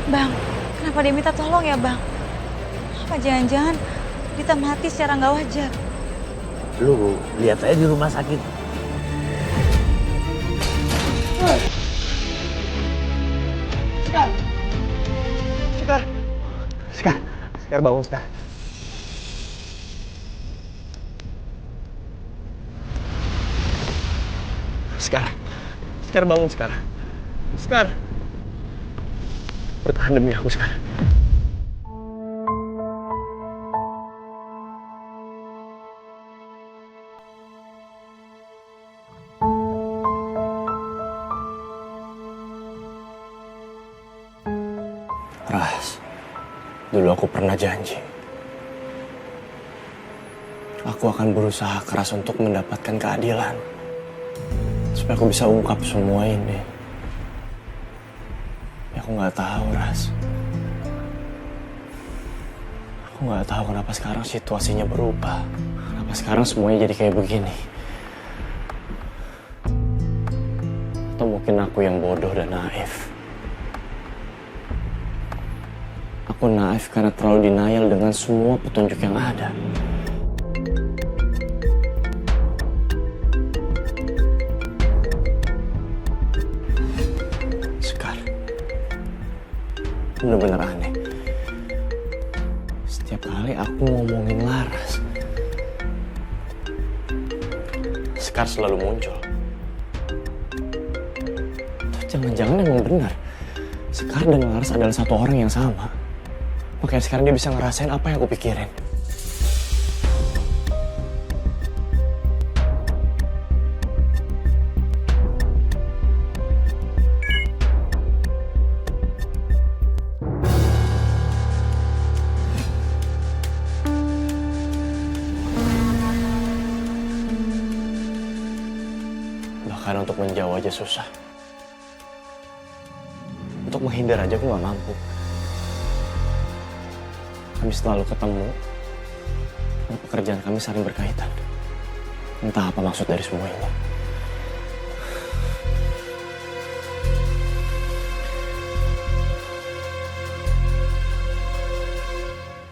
Bang, kenapa dia minta tolong ya bang? Apa jangan-jangan Dita mati secara nggak wajar? Lu lihat aja di rumah sakit. Sekar! Sekar! Sekar! Sekar bangun, Sekar. Sekar! Sekar bangun, Sekar. Sekar! Bertahan demi aku, Sekar. Ras, dulu aku pernah janji. Aku akan berusaha keras untuk mendapatkan keadilan. Supaya aku bisa ungkap semua ini. Ya aku nggak tahu, Ras. Aku nggak tahu kenapa sekarang situasinya berubah. Kenapa sekarang semuanya jadi kayak begini. Atau mungkin aku yang bodoh dan naif. Aku naif karena terlalu denial dengan semua petunjuk yang ada. Sekar, bener-bener aneh. Setiap kali aku ngomongin Laras, Sekar selalu muncul. Atau jangan-jangan emang benar, Sekar dan Laras adalah satu orang yang sama. Makanya sekarang dia bisa ngerasain apa yang aku pikirin. Bahkan untuk menjauh aja susah. Untuk menghindar aja aku gak mampu. Kami selalu ketemu, dan pekerjaan kami saling berkaitan. Entah apa maksud dari semua ini.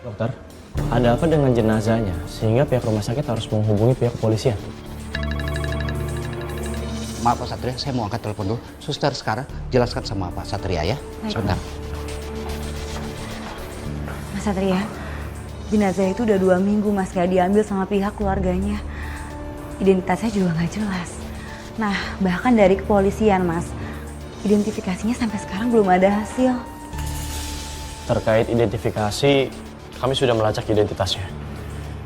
Dokter, ada apa dengan jenazahnya sehingga pihak rumah sakit harus menghubungi pihak kepolisian? Maaf Pak Satria, saya mau angkat telepon dulu. Suster sekarang jelaskan sama Pak Satria ya. Baik. Sebentar. Mas Satria, jenazah itu udah 2 minggu mas gak diambil sama pihak keluarganya. Identitasnya juga nggak jelas. Nah bahkan dari kepolisian mas, identifikasinya sampai sekarang belum ada hasil. Terkait identifikasi, kami sudah melacak identitasnya.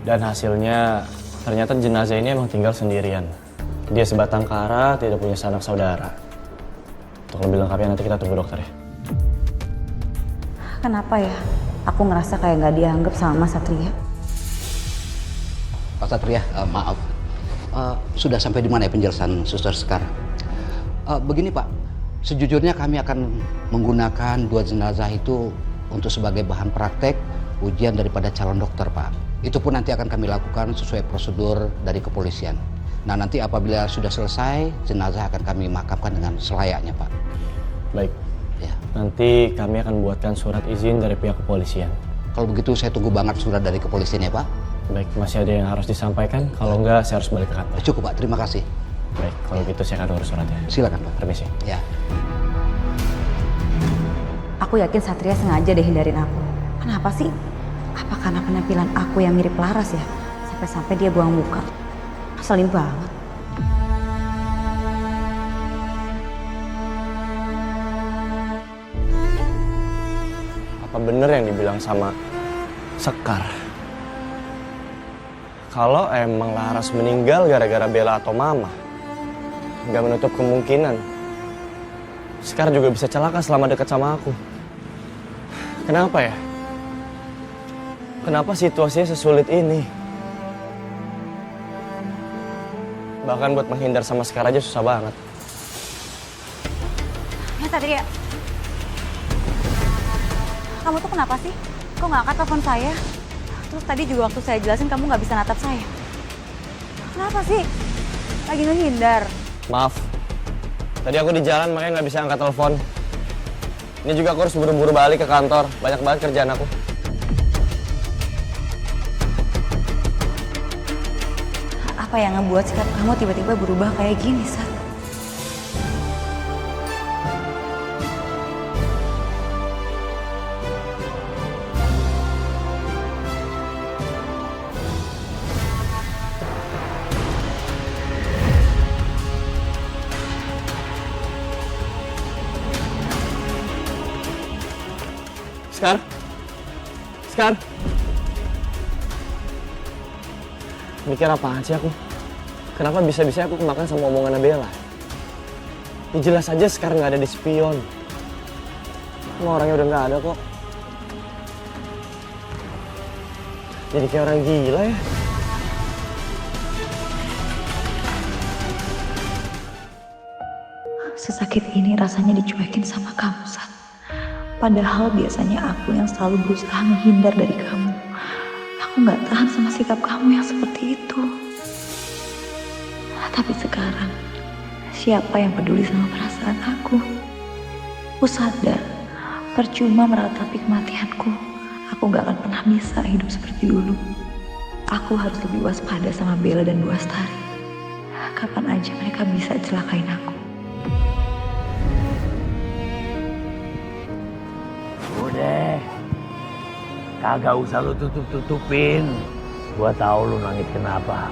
Dan hasilnya ternyata jenazah ini emang tinggal sendirian. Dia sebatang kara, tidak punya sanak saudara. Untuk lebih lengkapnya nanti kita tunggu dokter ya. Kenapa ya? Aku ngerasa kayak nggak dianggap sama Mas Satria. Pak Satria, maaf. Sudah sampai di mana ya penjelasan suster sekarang? Begini Pak, sejujurnya kami akan menggunakan 2 jenazah itu untuk sebagai bahan praktek ujian daripada calon dokter Pak. Itu pun nanti akan kami lakukan sesuai prosedur dari kepolisian. Nah nanti apabila sudah selesai, jenazah akan kami makamkan dengan selayaknya Pak. Baik. Ya. Nanti kami akan buatkan surat izin dari pihak kepolisian. Kalau begitu saya tunggu banget surat dari kepolisian ya Pak. Baik, masih ada yang harus disampaikan. Kalau enggak, saya harus balik ke kantor. Cukup Pak, terima kasih. Baik, kalau gitu saya akan urus suratnya. Silakan Pak. Permisi. Ya. Aku yakin Satria sengaja deh hindarin aku. Kenapa sih? Apa karena penampilan aku yang mirip Laras ya? Sampai-sampai dia buang muka. Ngeselin banget. Apa bener yang dibilang sama Sekar? Kalau emang Laras meninggal gara-gara Bella atau Mama, nggak menutup kemungkinan Sekar juga bisa celaka selama dekat sama aku. Kenapa ya? Kenapa situasinya sesulit ini? Bahkan buat menghindar sama Sekar aja susah banget. Ya Satria, kamu tuh kenapa sih? Kok nggak angkat telepon saya? Terus tadi juga waktu saya jelasin kamu nggak bisa natap saya. Kenapa sih? Lagi ngehindar. Maaf, tadi aku di jalan makanya nggak bisa angkat telepon. Ini juga aku harus buru-buru balik ke kantor. Banyak banget kerjaan aku. Apa yang ngebuat sikap kamu tiba-tiba berubah kayak gini, Sat? Sekar. Mikir apaan sih aku? Kenapa bisa-bisa aku kemakan sama omongannya Bella? Ya jelas aja sekarang nggak ada di spion. Semua orangnya udah nggak ada kok. Jadi kayak orang gila ya. Sesakit ini rasanya dicuekin sama kamu, Sat. Padahal biasanya aku yang selalu berusaha menghindar dari kamu. Aku gak tahan sama sikap kamu yang seperti itu. Tapi sekarang, siapa yang peduli sama perasaan aku? Aku sadar, percuma meratapi kematianku. Aku gak akan pernah bisa hidup seperti dulu. Aku harus lebih waspada sama Bella dan Bu Astari. Kapan aja mereka bisa celakain aku. Udah, kagak usah lu tutup-tutupin. Gua tahu lu nangis kenapa.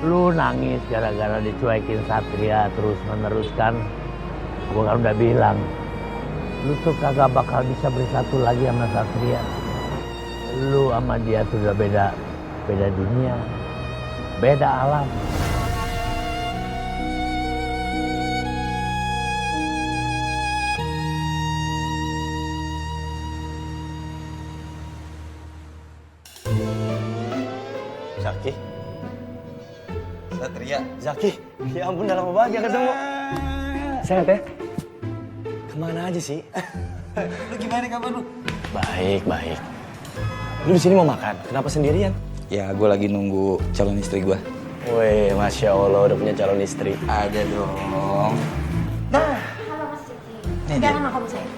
Lu nangis gara-gara dicuekin Satria terus-menerus kan. Gua kan udah bilang, lu tuh kagak bakal bisa bersatu lagi sama Satria. Lu sama dia tuh udah beda dunia, beda alam. Zaki. Satria. Zaki. Ya ampun, udah lama banget gak ketemu. Sehat ya? Kemana aja sih? Lu gimana kabar lu? Baik. Lu di sini mau makan? Kenapa sendirian? Ya, gue lagi nunggu calon istri gue. Wih, Masya Allah udah punya calon istri. Ada dong. Halo Mas Cici. Sekarang aku bisa ya?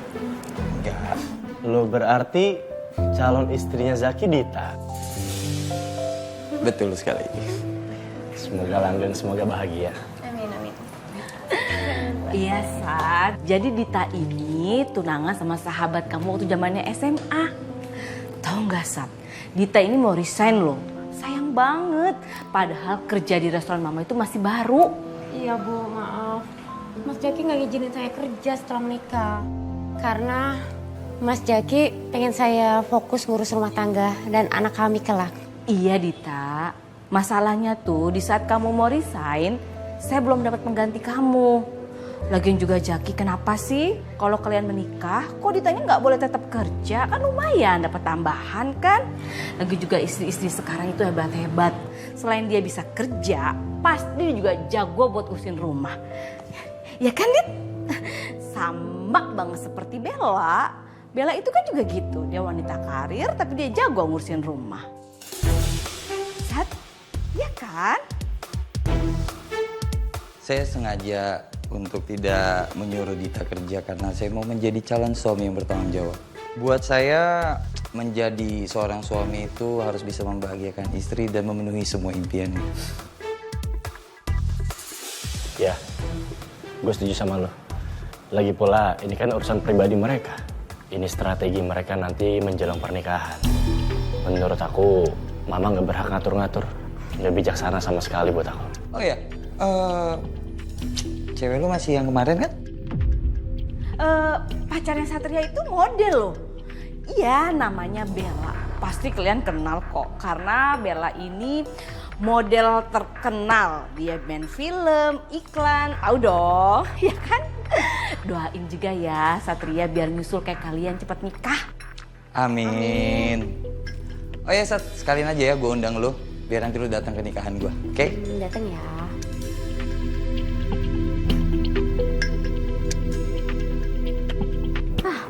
Enggak. Lo berarti calon istrinya Zaki Dita. Betul sekali. Semoga langgeng, semoga bahagia. Amin. Iya, Sat. Jadi Dita ini tunangan sama sahabat kamu waktu zamannya SMA. Tahu nggak, Sat? Dita ini mau resign loh. Sayang banget. Padahal kerja di restoran mama itu masih baru. Iya Bu, maaf. Mas Jaki nggak ngizinin saya kerja setelah menikah. Karena Mas Jaki pengen saya fokus ngurus rumah tangga dan anak kami kelak. Iya, Dita. Masalahnya tuh di saat kamu mau resign, saya belum dapat pengganti kamu. Lagian juga Jaki, kenapa sih kalau kalian menikah kok ditanya nggak boleh tetap kerja? Kan lumayan dapat tambahan kan? Lagi juga istri-istri sekarang itu hebat-hebat. Selain dia bisa kerja, pasti dia juga jago buat urusin rumah. Ya kan, Dit? Sama banget seperti Bella. Bella itu kan juga gitu. Dia wanita karir tapi dia jago ngurusin rumah. Sat, ya kan? Saya sengaja untuk tidak menyuruh Dita kerja karena saya mau menjadi calon suami yang bertanggung jawab. Buat saya, menjadi seorang suami itu harus bisa membahagiakan istri dan memenuhi semua impiannya. Ya, gue setuju sama lo. Lagi pula ini kan urusan pribadi mereka. Ini strategi mereka nanti menjelang pernikahan. Menurut aku, Mama nggak berhak ngatur-ngatur. Nggak bijaksana sama sekali buat aku. Oh ya, cewek lu masih yang kemarin kan? Pacarnya Satria itu model loh. Iya, namanya Bella. Pasti kalian kenal kok. Karena Bella ini model terkenal. Dia main film, iklan, tahu dong. Ya kan? Doain juga ya Satria biar nyusul kayak kalian cepat nikah. Amin. Oh ya Sat, sekalian aja ya gue undang lu. Biar nanti lu datang ke nikahan gue, oke? Datang ya.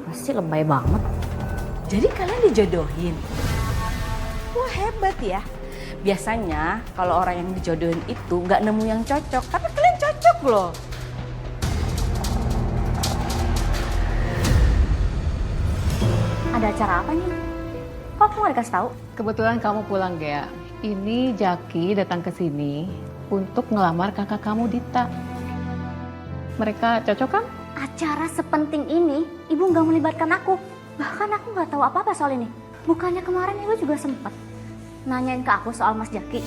Pasti lebay banget. Jadi kalian dijodohin. Wah, hebat ya. Biasanya kalau orang yang dijodohin itu nggak nemu yang cocok, tapi kalian cocok loh. Ada acara apa nih? Kok kamu gak dikasih tahu? Kebetulan kamu pulang, Gea. Ini Jaki datang ke sini untuk ngelamar kakak kamu Dita. Mereka cocok kan? Acara sepenting ini, ibu nggak melibatkan aku. Bahkan aku nggak tahu apa-apa soal ini. Bukannya kemarin ibu juga sempet nanyain ke aku soal Mas Jaki.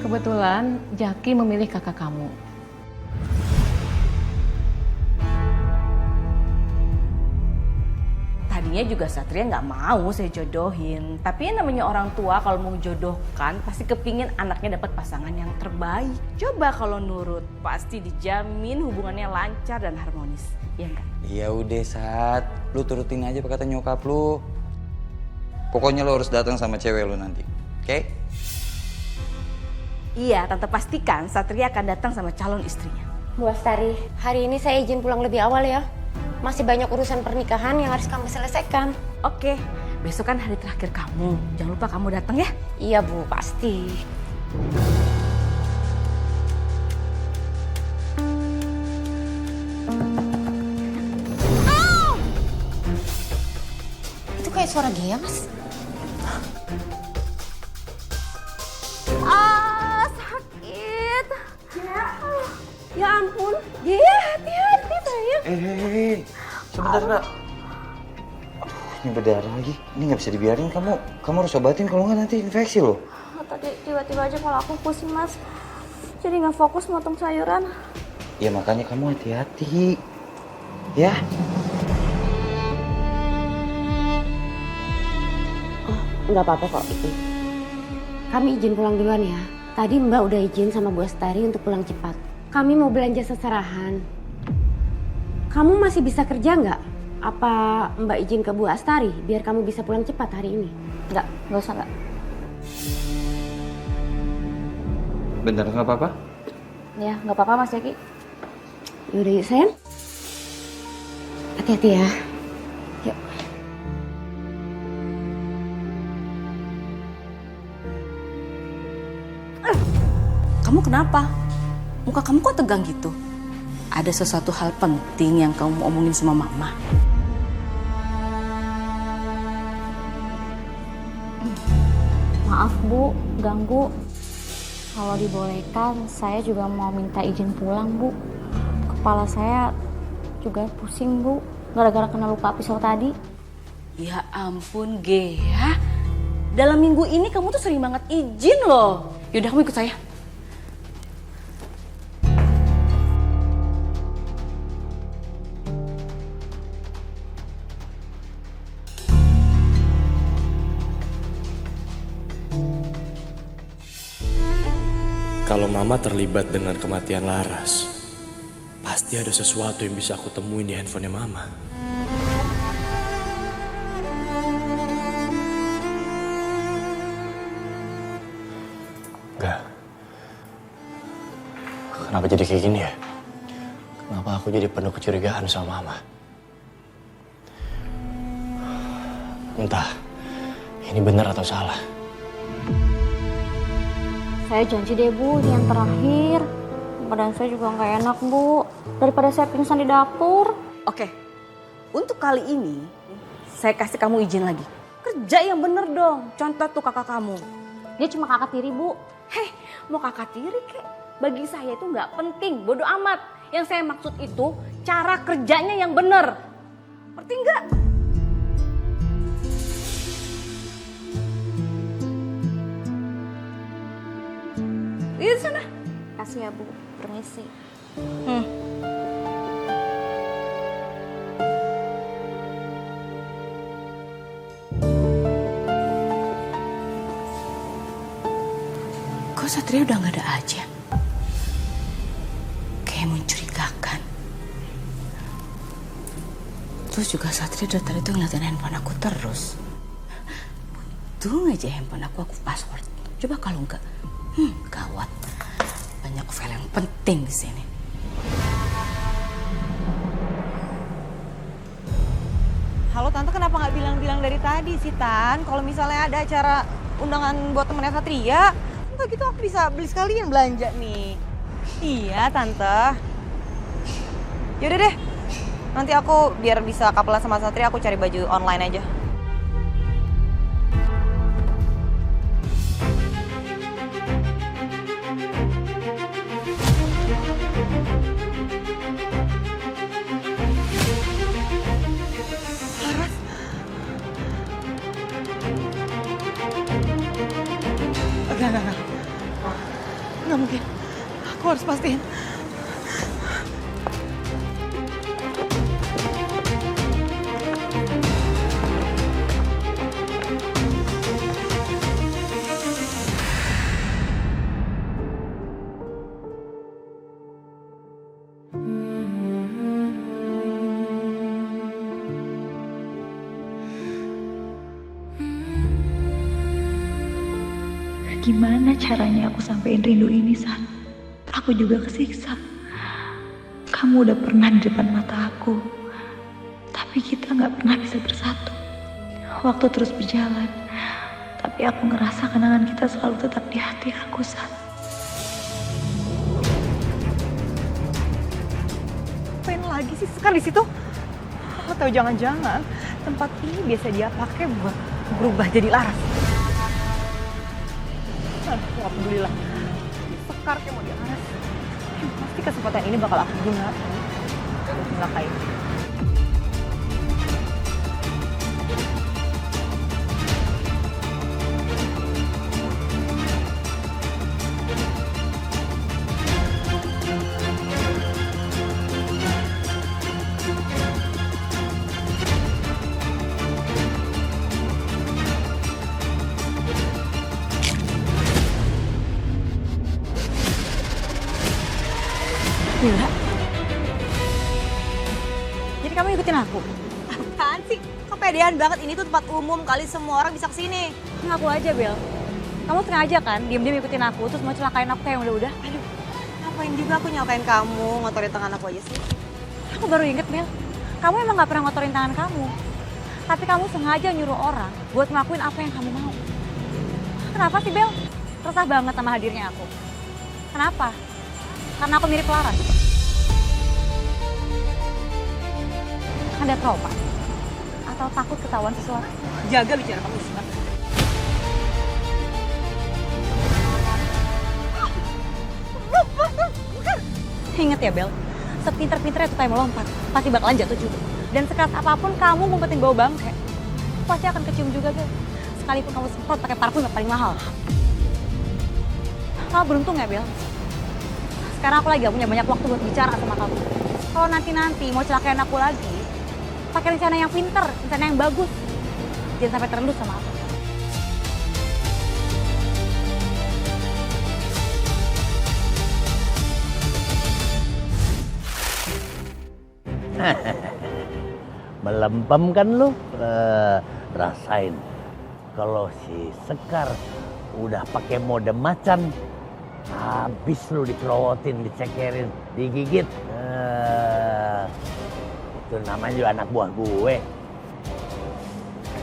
Kebetulan Jaki memilih kakak kamu. Tadinya juga Satria nggak mau saya jodohin. Tapi yang namanya orang tua kalau mau jodohkan pasti kepingin anaknya dapat pasangan yang terbaik. Coba kalau nurut, pasti dijamin hubungannya lancar dan harmonis. Iya enggak? Ya udah Sat, lu turutin aja apa kata nyokap lu. Pokoknya lu harus datang sama cewek lu nanti, oke? Iya, tante pastikan Satria akan datang sama calon istrinya. Bu Astari, hari ini saya izin pulang lebih awal ya. Masih banyak urusan pernikahan yang harus kamu selesaikan. Oke, besok kan hari terakhir kamu. Jangan lupa kamu datang ya. Iya Bu, pasti. Itu kayak suara Gea, Mas. Sakit. Ya ampun, Gea hati-hati sayang. Sebentar Kak. Ini berdarah lagi. Ini nggak bisa dibiarin, kamu harus obatin, kalau nggak nanti infeksi loh. Tadi tiba-tiba aja kalau aku pusing Mas. Jadi nggak fokus motong sayuran. Ya makanya kamu hati-hati. Ya. Nggak apa-apa kok itu. Kami izin pulang duluan ya. Tadi Mbak udah izin sama Bu Astari untuk pulang cepat. Kami mau belanja seserahan. Kamu masih bisa kerja nggak? Apa Mbak izin ke Bu Astari biar kamu bisa pulang cepat hari ini? Nggak usah nggak. Bener nggak apa-apa? Ya nggak apa-apa Mas Jaki. Yaudah yuk sayang. Hati-hati ya. Yuk. Kamu kenapa? Muka kamu kok tegang gitu? Ada sesuatu hal penting yang kamu mau omongin sama mama? Maaf Bu, ganggu. Kalau dibolehkan, saya juga mau minta izin pulang Bu. Kepala saya juga pusing Bu, gara-gara kena luka pisau tadi. Ya ampun Gea, dalam minggu ini kamu tuh sering banget izin loh. Yaudah kamu ikut saya. Kalau Mama terlibat dengan kematian Laras, pasti ada sesuatu yang bisa aku temuin di handphonenya Mama. Enggak. Kenapa jadi kayak gini ya? Kenapa aku jadi penuh kecurigaan sama Mama? Entah, ini benar atau salah. Saya janji deh Bu, ini yang terakhir. Badan saya juga nggak enak Bu, daripada saya pingsan di dapur. Oke, untuk kali ini saya kasih kamu izin lagi. Kerja yang bener dong, contoh tuh kakak kamu. Dia cuma kakak tiri Bu. Hei, mau kakak tiri kek? Bagi saya itu nggak penting, bodoh amat. Yang saya maksud itu cara kerjanya yang bener. Ngerti nggak? Di sana. Kasih ya Bu, permisi. Kok Satria udah nggak ada aja? Kayak mencurigakan. Terus juga Satria dari tadi tuh ngeliatin handphone aku terus. Untung aja handphone aku password. Coba kalau enggak, gawat. Banyak file yang penting di sini. Halo Tante, kenapa nggak bilang-bilang dari tadi sih Tan? Kalau misalnya ada acara undangan buat temennya Satria, entah gitu aku bisa beli sekalian belanja nih. Iya Tante. Yaudah deh, Nanti aku biar bisa kapelan sama Satria, aku cari baju online aja. Enggak. Nggak mungkin. Aku harus pastiin. Gimana caranya aku sampein rindu ini, San? Aku juga kesiksa. Kamu udah pernah di depan mata aku, tapi kita nggak pernah bisa bersatu. Waktu terus berjalan, tapi aku ngerasa kenangan kita selalu tetap di hati aku, San. Ngapain lagi sih Sekar di situ? Atau jangan-jangan tempat ini biasa dia pakai buat berubah jadi Laras? Aku gak peduli lah. Sekar kayak mau dia Laras. Pasti kesempatan ini bakal aku gunakan untuk melakain dia. Gila. Jadi kamu ikutin aku? Apaan sih? Kepedean banget, ini tuh tempat umum kali, semua orang bisa kesini. Ngaku aja, Bel. Kamu sengaja kan diem-diem ikutin aku terus mau celakain aku kayak yang udah-udah? Aduh, ngapain juga aku nyakain kamu, ngotorin tangan aku aja sih. Aku baru inget, Bel. Kamu emang gak pernah ngotorin tangan kamu. Tapi kamu sengaja nyuruh orang buat ngelakuin apa yang kamu mau. Kenapa sih, Bel? Resah banget sama hadirnya aku. Kenapa? Karena aku mirip Laras. Ada trauma? Atau takut ketahuan sesuatu? Jaga bicara kamu, Sekar. Ingat ya, Bel, sepinter-pinternya tuh kayak melompat, pasti bakalan jatuh juga. Dan sekeras apapun kamu ngumpetin bau bangke, pasti akan kecium juga, Bel. Sekalipun kamu semprot pakai parfum yang paling mahal. Kamu beruntung ya, Bel. Sekarang aku lagi gak punya banyak waktu buat bicara sama kamu. Kalau nanti-nanti mau celakain aku lagi, pakai rencana yang pinter, rencana yang bagus. Jangan sampai terendus sama aku. Melempem kan lu? Rasain. Kalau si Sekar udah pakai mode macan, habis lu dikerowotin, dicekerin, digigit. Itu namanya juga anak buah gue.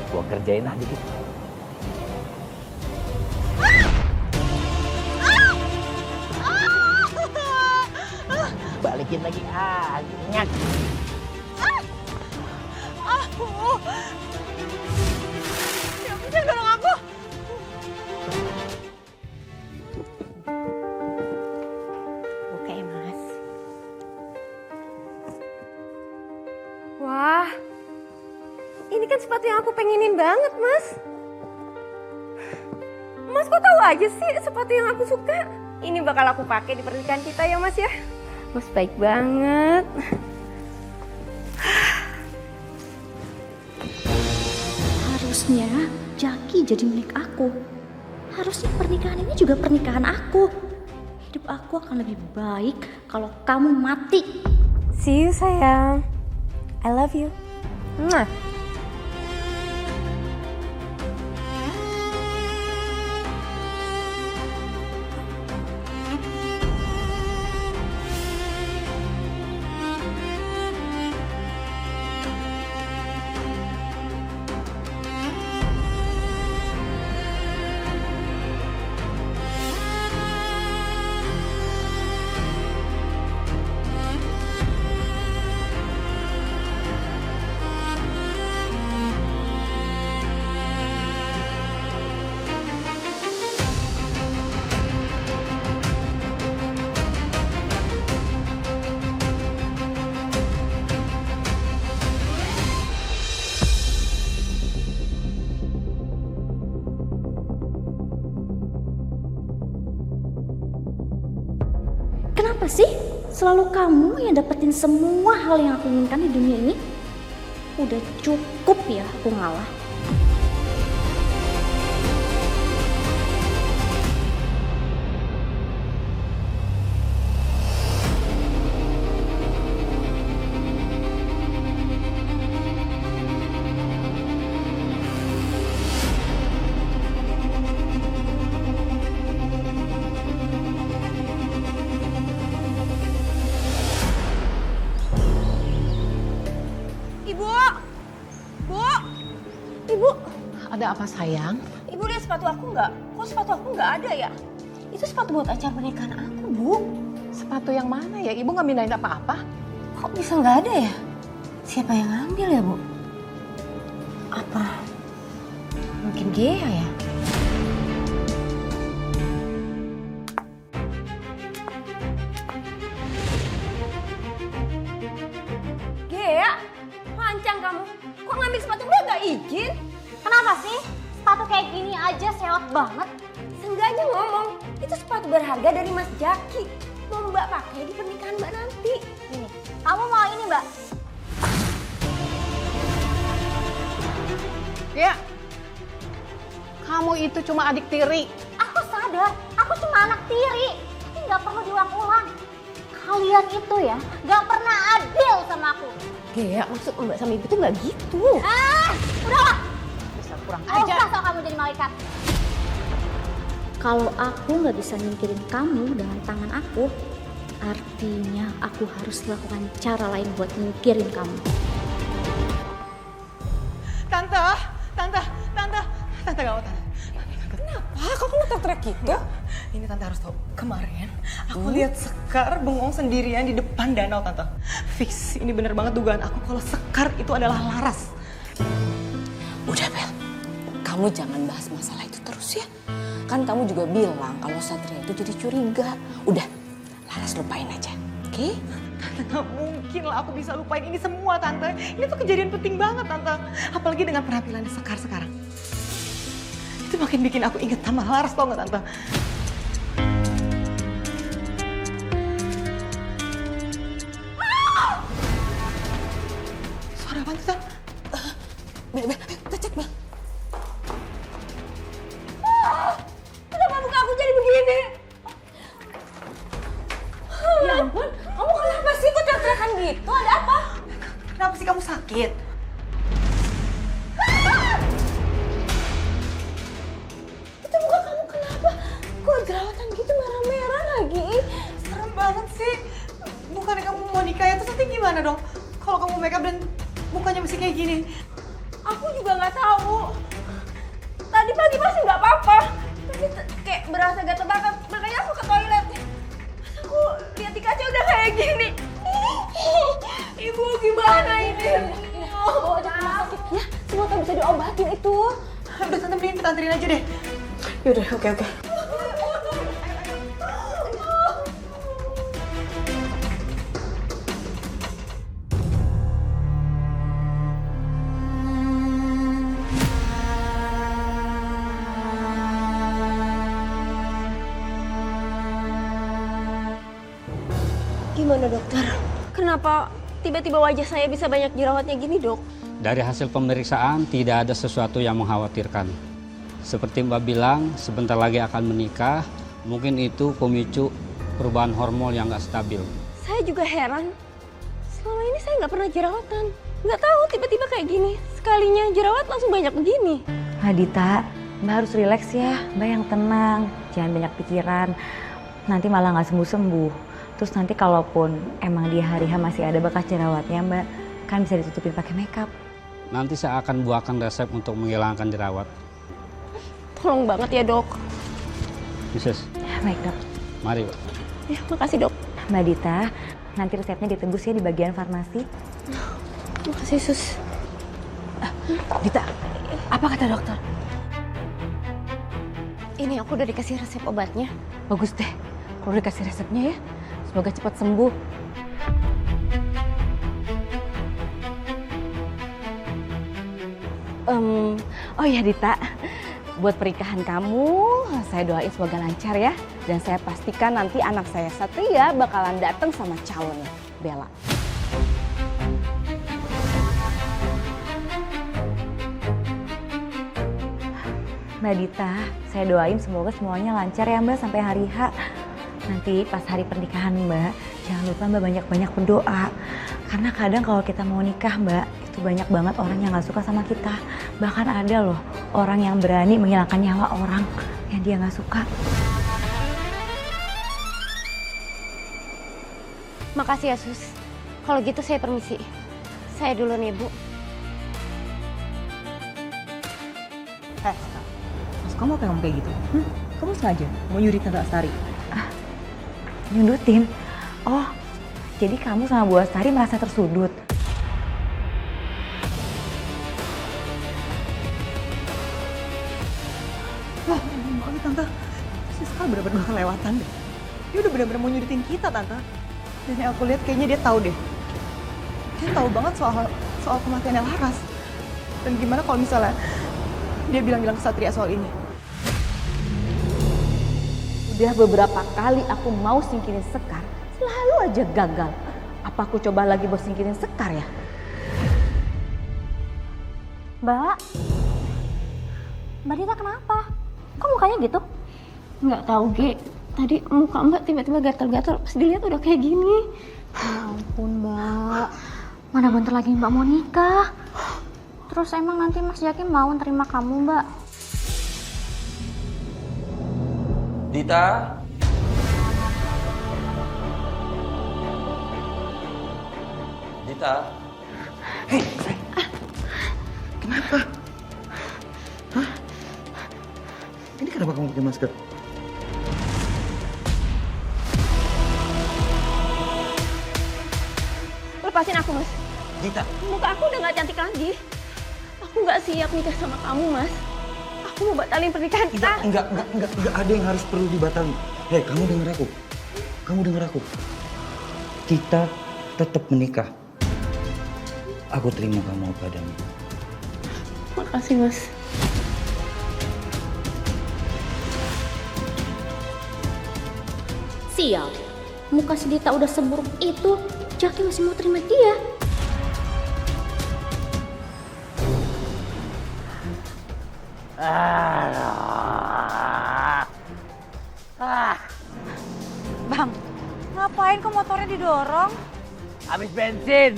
Gue kerjain lah dikit. Balikin lagi, nyak. Ya bisa dorong aku. Oke, Mas. Wah, ini kan sepatu yang aku pengenin banget, Mas. Mas kok tahu aja sih sepatu yang aku suka? Ini bakal aku pakai di pernikahan kita ya, Mas ya. Mas baik banget. Harusnya Jaki jadi milik aku. Harusnya pernikahan ini juga pernikahan aku. Hidup aku akan lebih baik kalau kamu mati. See you, sayang. I love you. Mwah. Selalu kamu yang dapetin semua hal yang aku inginkan di dunia ini. Udah cukup ya aku ngalah. Ibu, Ada apa sayang? ibu lihat sepatu aku nggak? Kok sepatu aku nggak ada ya? Itu sepatu buat acara pernikahan aku, Bu. Sepatu yang mana ya? Ibu nggak mindahin apa-apa? Kok bisa nggak ada ya? Siapa yang ngambil ya, Bu? Apa? Mungkin Gea ya? Gea? Lancang kamu. Kok ngambil sepatu gue nggak izin? Kenapa sih? Sepatu kayak gini aja sewot banget. Sengaja ngomong, itu sepatu berharga dari Mas Jaki. Mau Mbak pakai di pernikahan Mbak nanti. Gini, kamu mau ini Mbak? Ya, kamu itu cuma adik tiri. Aku sadar, aku cuma anak tiri. Tapi nggak perlu diulang-ulang. Kalian itu ya, nggak pernah adil sama aku. Gea, maksud Mbak sama Ibu tuh nggak gitu. Udahlah, Bisa kurang nggak aja. usah sok kamu jadi malaikat. Kalau aku nggak bisa nyingkirin kamu dengan tangan aku, artinya aku harus lakukan cara lain buat nyingkirin kamu. Tante gawat tante. Kenapa? Kok kamu teriak gitu? Ini tante harus tahu. Kemarin aku lihat Sekar bengong sendirian di depan danau tante. Fix, ini bener banget dugaan aku kalau Sekar itu adalah Laras. Udah Bel, kamu jangan bahas masalah itu terus ya. Kan kamu juga bilang kalau Satria itu jadi curiga. Udah, Laras lupain aja, oke? Tante, gak mungkin lah aku bisa lupain ini semua tante. Ini tuh kejadian penting banget tante. Apalagi dengan penampilannya Sekar sekarang. Itu makin bikin aku inget sama Laras, tau gak tante? Suara apa tuh tante? Bel, kita cek Bel. Kenapa muka aku jadi begini? Ya ampun, kamu kenapa sih kok teriak-teriakan gitu? Ada apa? Kenapa sih kamu sakit? Itu muka kamu kenapa? Kok jerawatan gitu merah-merah lagi? Serem banget sih. Bukannya kamu mau nikah ya, terus nanti gimana dong? Kalau kamu makeup dan mukanya masih kayak gini. Aku juga nggak tahu. Tadi pagi masih nggak apa-apa. Tapi kayak berasa gatal banget. Makanya aku ke toilet. Pas aku lihat di kaca udah kayak gini. Ibu gimana ini? Bawa aja ke rumah sakit ya, semoga bisa diobatin itu. Udah tante mending kita anterin aja deh. Yaudah, oke. Gimana dokter? Kenapa tiba-tiba wajah saya bisa banyak jerawatnya gini dok? Dari hasil pemeriksaan tidak ada sesuatu yang mengkhawatirkan. Seperti Mbak bilang, sebentar lagi akan menikah. Mungkin itu pemicu perubahan hormon yang nggak stabil. Saya juga heran. Selama ini saya nggak pernah jerawatan. Nggak tahu tiba-tiba kayak gini. Sekalinya jerawat langsung banyak begini. Dita, Mbak harus rileks ya. Mbak yang tenang, jangan banyak pikiran. Nanti malah nggak sembuh-sembuh. Terus nanti kalaupun emang di hari H masih ada bekas jerawatnya Mbak, kan bisa ditutupin pakai makeup. Nanti saya akan buatkan resep untuk menghilangkan jerawat. Tolong banget ya dok. Mrs. Baik dok. Mari, Pak. Ya makasih dok. Mbak Dita, nanti resepnya ditebus ya di bagian farmasi. Makasih sus. Dita, apa kata dokter? Ini aku udah dikasih resep obatnya. Bagus deh, kalau dikasih resepnya ya. Semoga cepat sembuh. Oh ya Dita, Buat pernikahan kamu, saya doain semoga lancar ya. Dan saya pastikan nanti anak saya Satria bakalan datang sama calonnya, Bella. Mbak Dita, saya doain semoga semuanya lancar ya Mbak sampai hari H. Nanti pas hari pernikahan Mbak, jangan lupa Mbak banyak-banyak berdoa. Karena kadang kalau kita mau nikah Mbak, itu banyak banget orang yang gak suka sama kita. Bahkan ada loh orang yang berani menghilangkan nyawa orang yang dia gak suka. Makasih ya Sus. Kalau gitu saya permisi. Saya dulu nih Bu. Mas, kamu apa yang ngomong kayak gitu? Kamu sengaja mau nyuri Tante Astari? Nyundutin? Oh, jadi kamu sama Bu Astari merasa tersudut? Wah, maaf Tante. Si Sekar benar-benar kelewatan deh. Dia udah benar-benar mau nyudutin kita, Tante. Dan yang aku lihat kayaknya dia tahu deh. Dia tahu banget soal kematiannya Laras. Dan gimana kalau misalnya dia bilang-bilang ke Satria soal ini? Udah beberapa kali aku mau singkirin Sekar, selalu aja gagal. Apa aku coba lagi buat singkirin Sekar ya? Mbak Dita kenapa? Kok mukanya gitu? Nggak tahu Ge. Tadi muka Mbak tiba-tiba gatal-gatal. Pas dilihat udah kayak gini. Ya ampun Mbak. Mana bentar lagi Mbak mau nikah. Terus emang nanti Mas Jaki mau terima kamu Mbak? Dita? Dita? Hei, kenapa? Hah? Ini kenapa kamu pakai masker? Lepasin aku Mas. Dita? Muka aku udah gak cantik lagi. Aku gak siap nikah sama kamu Mas. Aku mau batalin pernikahan kita. Enggak ada yang harus perlu dibatalin. Hei, kamu denger aku. Kamu denger aku. Kita tetap menikah. Aku terima kamu padanya. Makasih Mas. Sial. Muka si Dita udah seburuk itu. Jaki masih mau terima dia. Bang, ngapain kok motornya didorong? Habis bensin.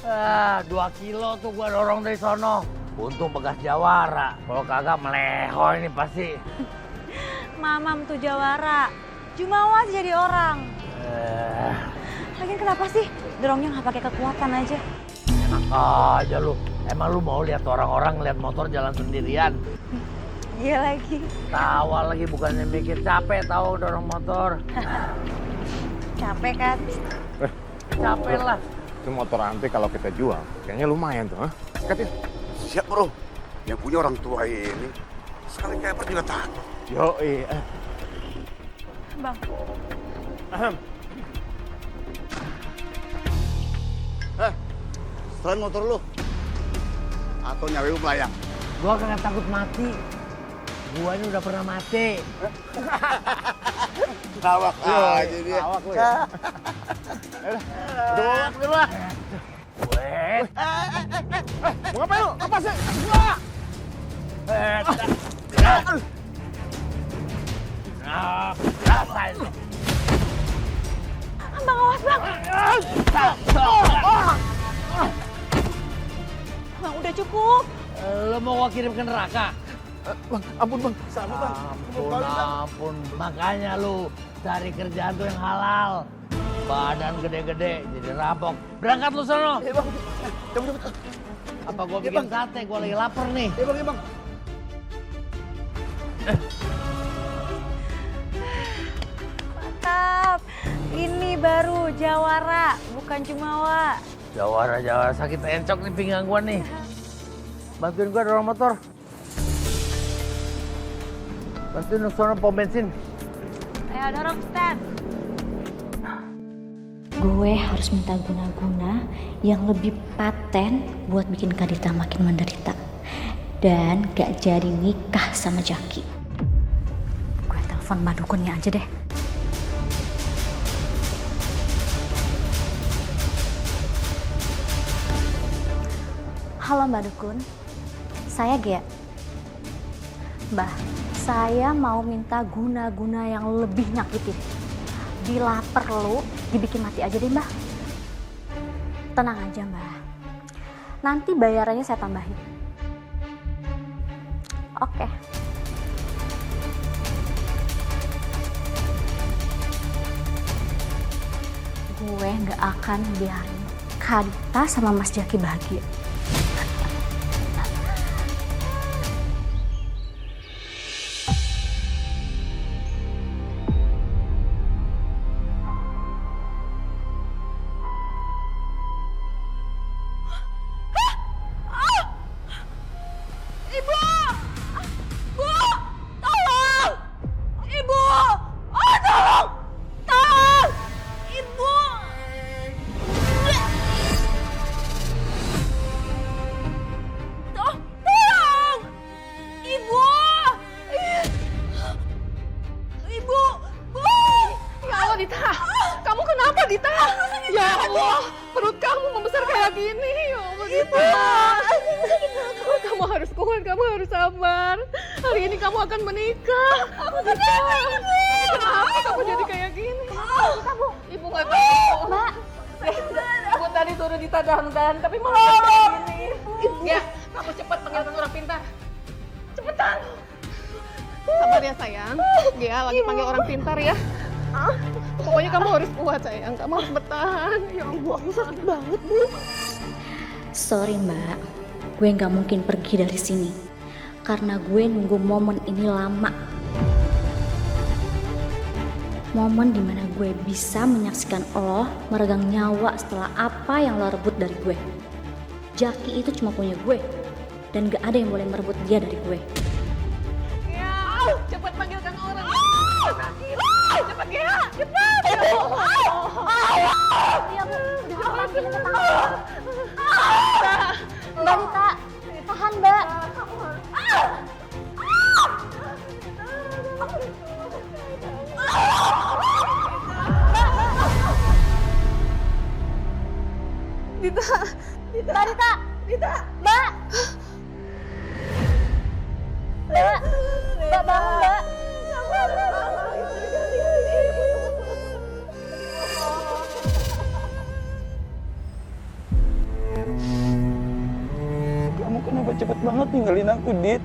2 kilo tuh gua dorong dari sono. Untung bekas Jawara. Kalau kagak meleho ini pasti. Mamam tuh Jawara. Jumawa sih jadi orang. Lagian kenapa sih dorongnya nggak pakai kekuatan aja? Enak aja lu. Emang lu mau lihat orang-orang lihat motor jalan sendirian? Iya lagi. Tawa lagi bukannya mikir capek tahu dorong motor. Capek kan? Capek lah. Itu motor Ante kalau kita jual, kayaknya lumayan tuh, ha? Katin. Siap bro, yang punya orang tua ini sekali kayak juga takut. Yo, Bang. Selain motor lu, atau nyawa lu melayang? Gua kagak takut mati. Gua ini udah pernah mati. Lawak aja dia. Lawak lu ya. Udah bawa, Weh. mau ngapain lu? Apa sih? Rasain. Bang, awas bang. Bang, udah cukup. Lo mau gua kirim ke neraka? Bang, ampun bang, sabar bang. Ampun. Makanya lu cari kerjaan tuh yang halal. Badan gede-gede jadi rampok. Berangkat lu sono. Iya bang, cepet. Apa gua bikin sate? Gua lagi lapar nih. Iya bang. Mantap. Ini baru Jawara, bukan Jumawa. Jawara sakit encok nih pinggang gua nih. Bantuin gua dorong motor. Bantuin lu sono pom bensin. Ayo dorong stand. Gue harus minta guna-guna yang lebih paten buat bikin Kak Dita makin menderita. dan gak jadi nikah sama Jaki. Gue telepon Mbak Dukunnya aja deh. Halo Mbak Dukun, saya Gea. Mbah, saya mau minta guna-guna yang lebih nyakitin. Bila perlu, dibikin mati aja deh Mbah. Tenang aja Mbah, nanti bayarannya saya tambahin. Oke. Gue gak akan biarin Kak Dita sama Mas Jaki bahagia. Sorry Mbak, gue gak mungkin pergi dari sini karena gue nunggu momen ini lama. Momen dimana gue bisa menyaksikan lo meregang nyawa setelah apa yang lo rebut dari gue. Jaki itu cuma punya gue dan gak ada yang boleh merebut dia dari gue. Ya, cepat panggilkan orang. Cepat Gea, cepat. Iya Bu, udah ketangkap. Mbak Dita, tahan Mbak. Dita. Mbak Dita. Mbak. Mbak bangun Mbak. Kamu kenapa cepet banget ninggalin aku, Dit?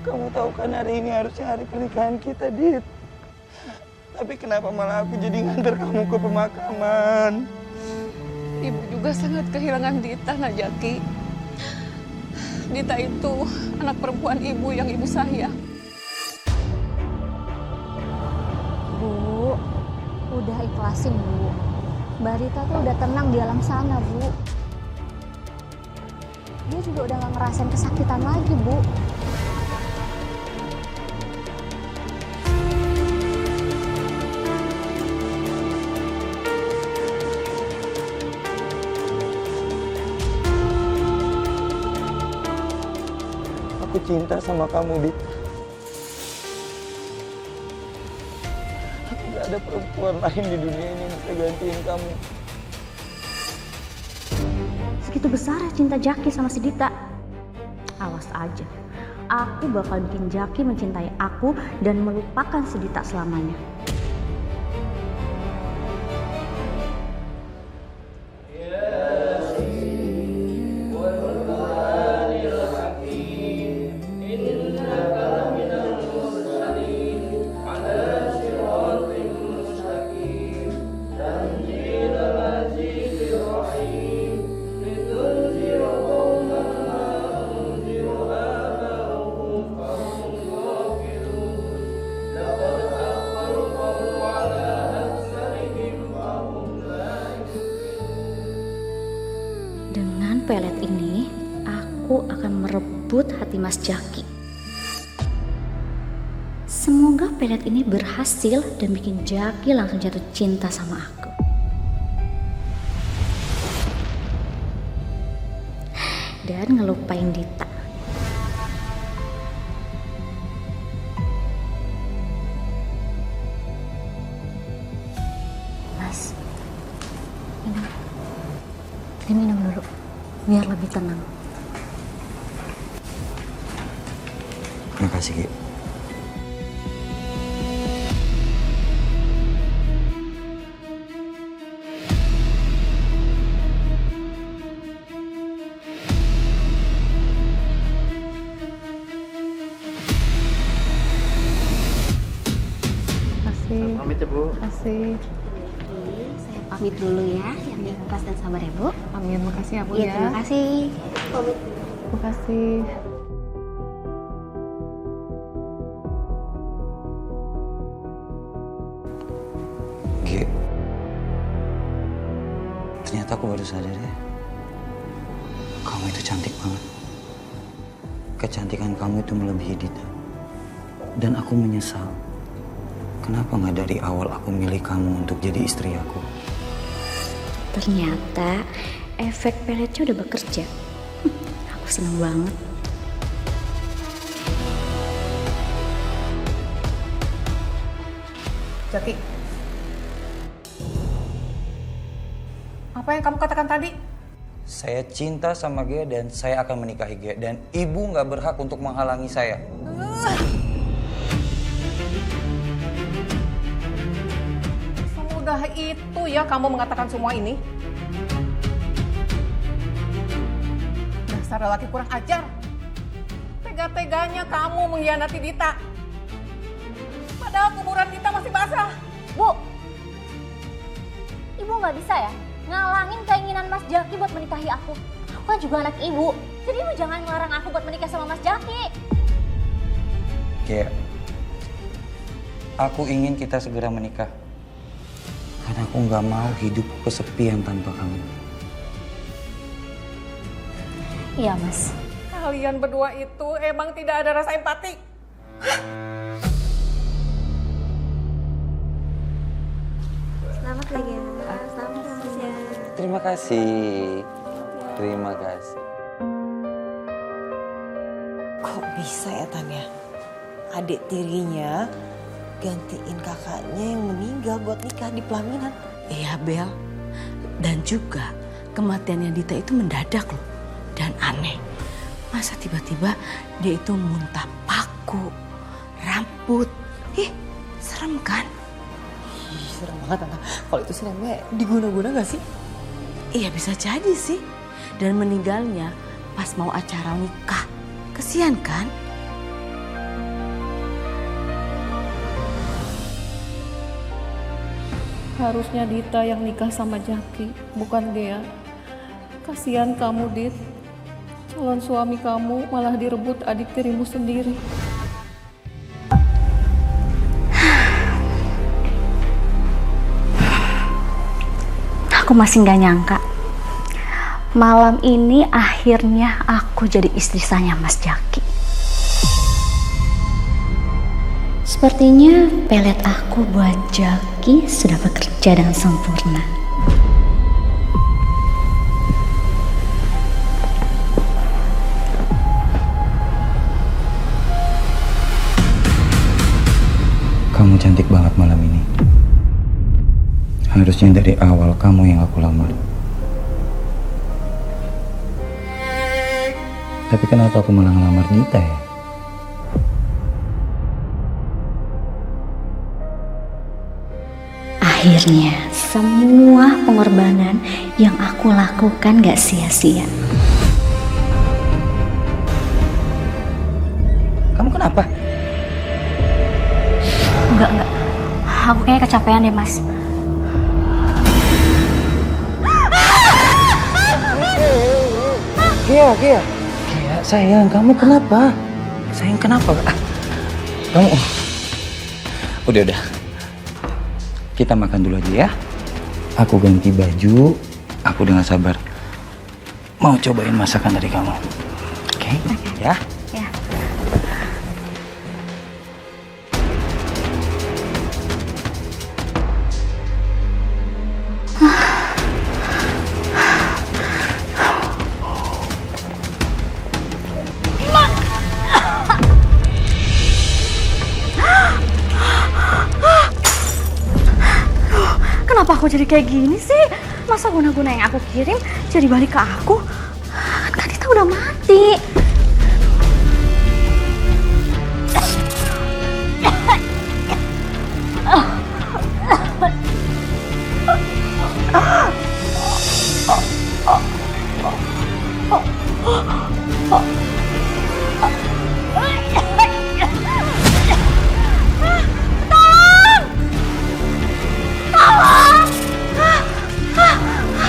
Kamu tahu kan hari ini harusnya hari pernikahan kita, Dit. Tapi kenapa malah aku jadi nganter kamu ke pemakaman? Ibu juga sangat kehilangan Dita, Nak Jaki. Dita itu anak perempuan ibu yang ibu sayang. Bu, udah ikhlasin Bu. Mbak Dita tuh udah tenang di alam sana Bu. Dia juga udah gak ngerasain kesakitan lagi Bu. Aku cinta sama kamu, Dit. Aku gak ada perempuan lain di dunia ini yang bisa gantiin kamu. Segitu besar cinta Jaki sama si Dita. Awas aja, aku bakal bikin Jaki mencintai aku dan melupakan si Dita selamanya. Dengan pelet ini, aku akan merebut hati Mas Jaki. Semoga pelet ini berhasil dan bikin Jaki langsung jatuh cinta sama aku. Dan ngelupain Dita. minum dulu, biar lebih tenang. Makasih, Ki. Pamit ya Bu. Saya pamit dulu ya, yang ikhlas dan sabar ya Bu. Amin, makasih ya Bu Iya, ya. terima kasih. Terima kasih. Gi, ternyata aku baru sadar ya. Kamu itu cantik banget. Kecantikan kamu itu melebihi Dita. Dan aku menyesal. Kenapa nggak dari awal aku milih kamu untuk jadi istri aku? Ternyata efek peletnya udah bekerja. Aku seneng banget. Jaki, apa yang kamu katakan tadi? Saya cinta sama Gea dan saya akan menikahi Gea. Dan ibu nggak berhak untuk menghalangi saya. Semudah itu ya kamu mengatakan semua ini? Dasar lelaki kurang ajar. Tega-teganya kamu mengkhianati Dita. Padahal kuburan Dita masih basah. Bu, Ibu nggak bisa ya ngalangin keinginan Mas Jaki buat menikahi aku. Aku kan juga anak Ibu. Jadi Ibu jangan ngelarang aku buat menikah sama Mas Jaki. Gea, aku ingin kita segera menikah. Karena aku nggak mau hidup kesepian tanpa kamu. Iya Mas. Kalian berdua itu emang tidak ada rasa empati. Selamat lagi ya. Selamat siang. Terima kasih. Terima kasih. Kok bisa ya Tania? Adik tirinya gantiin kakaknya yang meninggal buat nikah di pelaminan. Iya Bel, dan juga kematiannya Dita itu mendadak loh dan aneh. Masa tiba-tiba dia itu muntah paku, rambut. Ih, serem kan? Ih, serem banget Tante. Kalau itu seremnya diguna-guna gak sih? Iya bisa jadi sih. Dan meninggalnya pas mau acara nikah. Kesian kan? Harusnya Dita yang nikah sama Jaki, bukan Gea. Kasihan kamu, Dit. Calon suami kamu malah direbut adik tirimu sendiri. Aku masih nggak nyangka. Malam ini akhirnya aku jadi istri sahnya Mas Jaki. Sepertinya pelet aku buat Jaki sudah bekerja dengan sempurna. Kamu cantik banget malam ini. Harusnya dari awal kamu yang aku lamar. Tapi kenapa aku malah ngelamar Dita ya? Akhirnya semua pengorbanan yang aku lakukan gak sia-sia. Kamu kenapa? Enggak. Aku kayaknya kecapean deh, Mas. Gea, sayang, kamu kenapa? Sayang, kenapa? Kamu... Udah. Kita makan dulu aja ya. Aku ganti baju, aku dengan sabar mau cobain masakan dari kamu. Oke? Ya? Ya. Kenapa aku jadi kayak gini sih? Mas Masa guna-guna yang aku kirim jadi balik ke aku? Kan Kak Dita udah mati.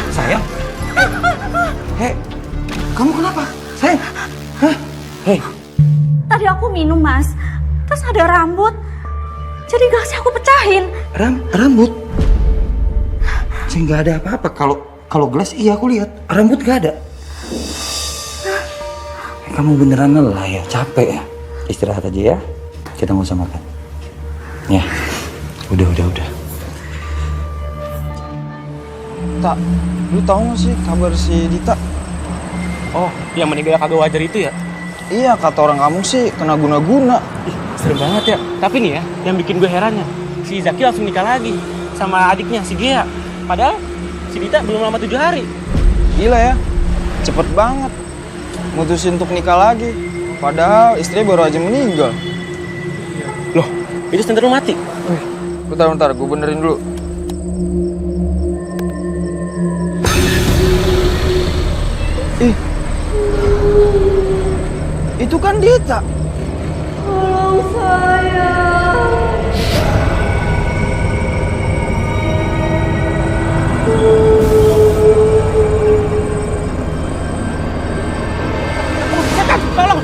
Sayang? Hei, kamu kenapa? Sayang? Hah? Hei, Tadi aku minum, Mas. Terus ada rambut. Jadi gelasnya aku pecahin. rambut? Saya nggak ada apa-apa. Kalau gelas iya aku lihat. Rambut nggak ada. Kamu beneran lelah ya? Capek ya? Istirahat aja ya. Kita nggak usah makan. Ya, udah. Tak, lu tahu gak sih kabar si Dita? Oh, yang meninggal kagak wajar itu ya? Iya, kata orang kamu sih kena guna-guna. Ih, serem banget ya. Tapi nih ya, yang bikin gue herannya, si Zaki langsung nikah lagi sama adiknya, si Gea. Padahal si Dita belum lama 7 hari. Gila ya, cepet banget. Mutusin untuk nikah lagi. Padahal istrinya baru aja meninggal. Loh, itu cenderung mati. Bentar, gue benerin dulu. Ih, itu kan Dita. Tolong saya. Tolong.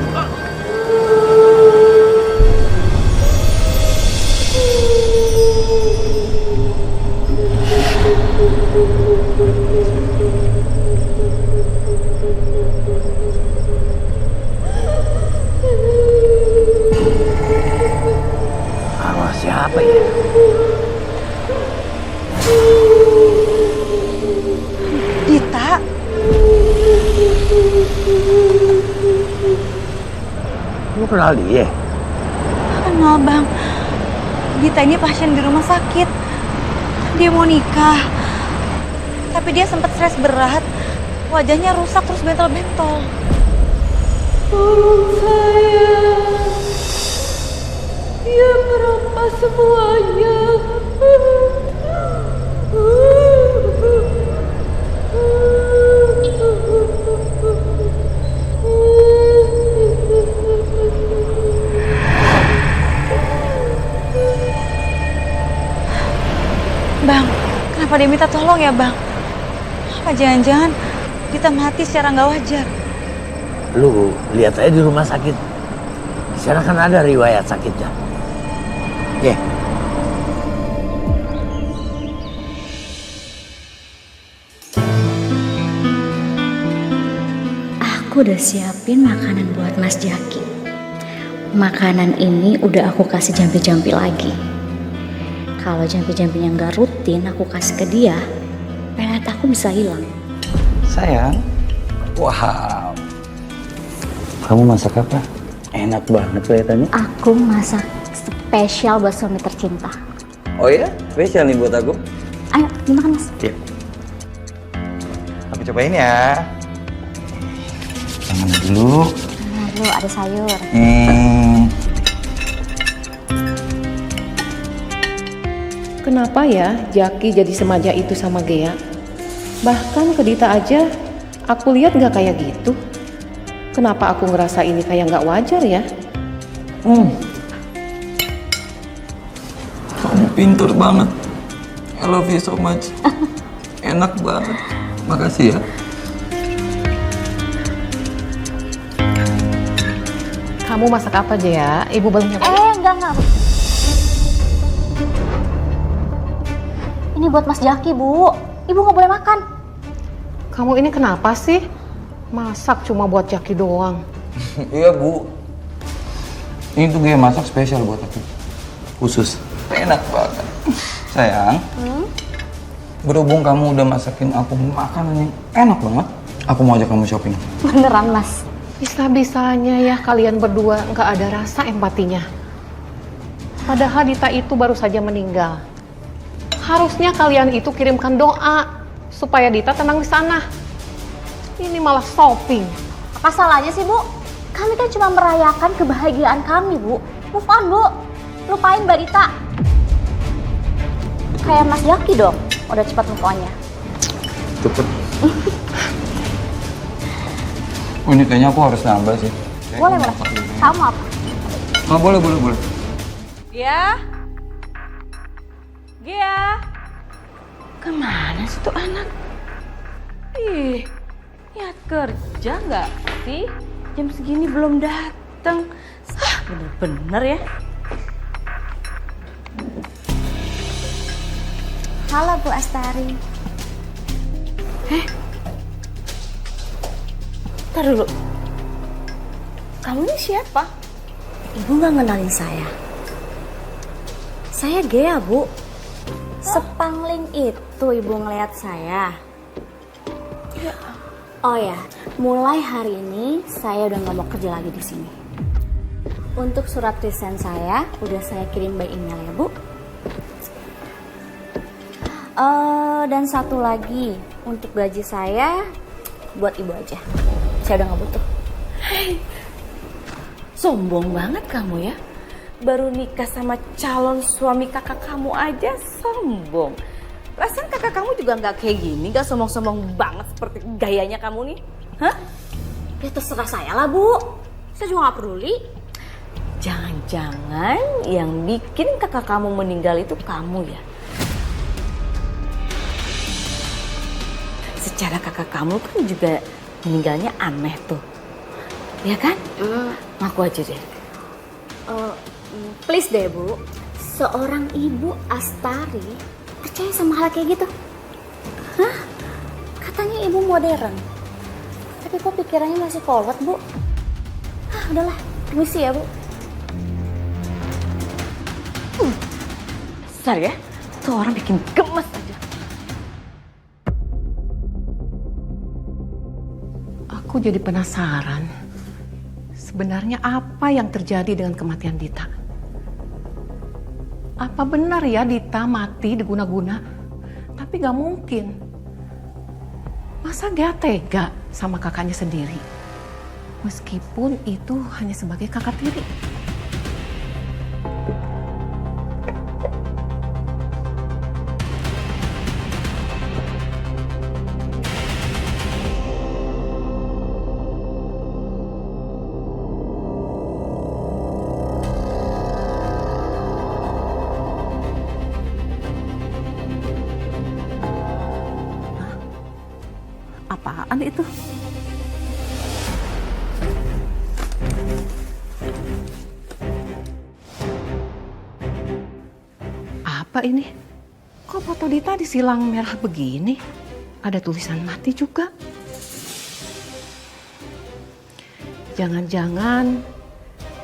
Sama siapa ya? Dita, Lu kenal dia? kenal Bang. Dita ini pasien di rumah sakit. Dia mau nikah. Tapi dia sempat stres berat. Wajahnya rusak terus bentol-bentol. Tolong saya. Dia merampas semuanya. Bang, kenapa dia minta tolong ya Bang? Apa jangan-jangan Dita mati secara nggak wajar? Lu lihat aja di rumah sakit. Di sana kan ada riwayat sakitnya. Oke. Aku udah siapin makanan buat Mas Jaki. Makanan ini udah aku kasih jampi-jampi lagi. Kalau jampi-jampinya nggak rutin aku kasih ke dia, pelet aku bisa hilang. Sayang. Wow. Kamu masak apa? Enak banget kelihatannya. Aku masak spesial buat suami tercinta. Oh ya? Spesial nih buat aku. Ayo, dimakan Mas. Iya. Aku cobain ya. Yang mana dulu? Nah, dulu ada sayur. Kenapa ya Jaki jadi semaja itu sama Gea? Bahkan ke Dita aja aku lihat nggak kayak gitu. Kenapa aku ngerasa ini kayak nggak wajar ya? Kamu pintar banget. I love you so much. Enak banget. Makasih ya. Kamu masak apa aja ya? Ibu belum nyobain. Enggak. Ini buat Mas Jaki, Bu. Ibu nggak boleh makan. Kamu ini kenapa sih? Masak cuma buat Jaki doang. Iya, Bu. Ini tuh gue masak spesial buat aku. Khusus. Enak banget. Sayang. Berhubung kamu udah masakin aku makanan yang enak banget, aku mau ajak kamu shopping. Beneran, Mas. Bisa-bisanya ya kalian berdua nggak ada rasa empatinya. Padahal Dita itu baru saja meninggal. Harusnya kalian itu kirimkan doa supaya Dita tenang di sana. Ini malah shopping. Apa salahnya sih, Bu? Kami kan cuma merayakan kebahagiaan kami, Bu. Move on, Bu. Lupain Mbak Dita. Kayak Mas Jaki dong, udah cepat move on-nya. Cepet. Oh, ini kayaknya aku harus nambah sih. Boleh. Kamu apa? Oh, boleh. Gia? Gia? Kemana sih tuh anak? Ih, niat kerja nggak sih? Jam segini belum datang. Bener-bener ya. Halo Bu Astari. Ntar dulu. Kamu ini siapa? Ibu nggak ngenalin saya. Saya Gea, Bu. Sepangling itu Ibu ngeliat saya. Oh ya, mulai hari ini saya udah nggak mau kerja lagi di sini. Untuk surat resign saya udah saya kirim by email ya, Bu. Dan satu lagi, untuk gaji saya buat Ibu aja. Saya udah nggak butuh. Sombong banget kamu ya. Baru nikah sama calon suami kakak kamu aja sombong. Perasaan kakak kamu juga nggak kayak gini, nggak sombong-sombong banget seperti gayanya kamu nih. Hah? Ya terserah saya lah, Bu. Saya juga nggak peduli. Jangan-jangan yang bikin kakak kamu meninggal itu kamu ya? Secara kakak kamu kan juga meninggalnya aneh tuh. Ya kan? Ngaku aja deh. Please deh, Bu. Seorang ibu Astari percaya sama hal kayak gitu? Hah? Katanya ibu modern. Tapi kok pikirannya masih forward, Bu? Udahlah, permisi ya, Bu. Besar ya? Tuh orang bikin gemes aja. Aku jadi penasaran. Sebenarnya apa yang terjadi dengan kematian Dita? Apa benar ya Dita mati diguna-guna? Tapi gak mungkin. Masa gak tega sama kakaknya sendiri? Meskipun itu hanya sebagai kakak tiri. Apaan itu? Apa ini? Kok foto Dita disilang merah begini? Ada tulisan mati juga. Jangan-jangan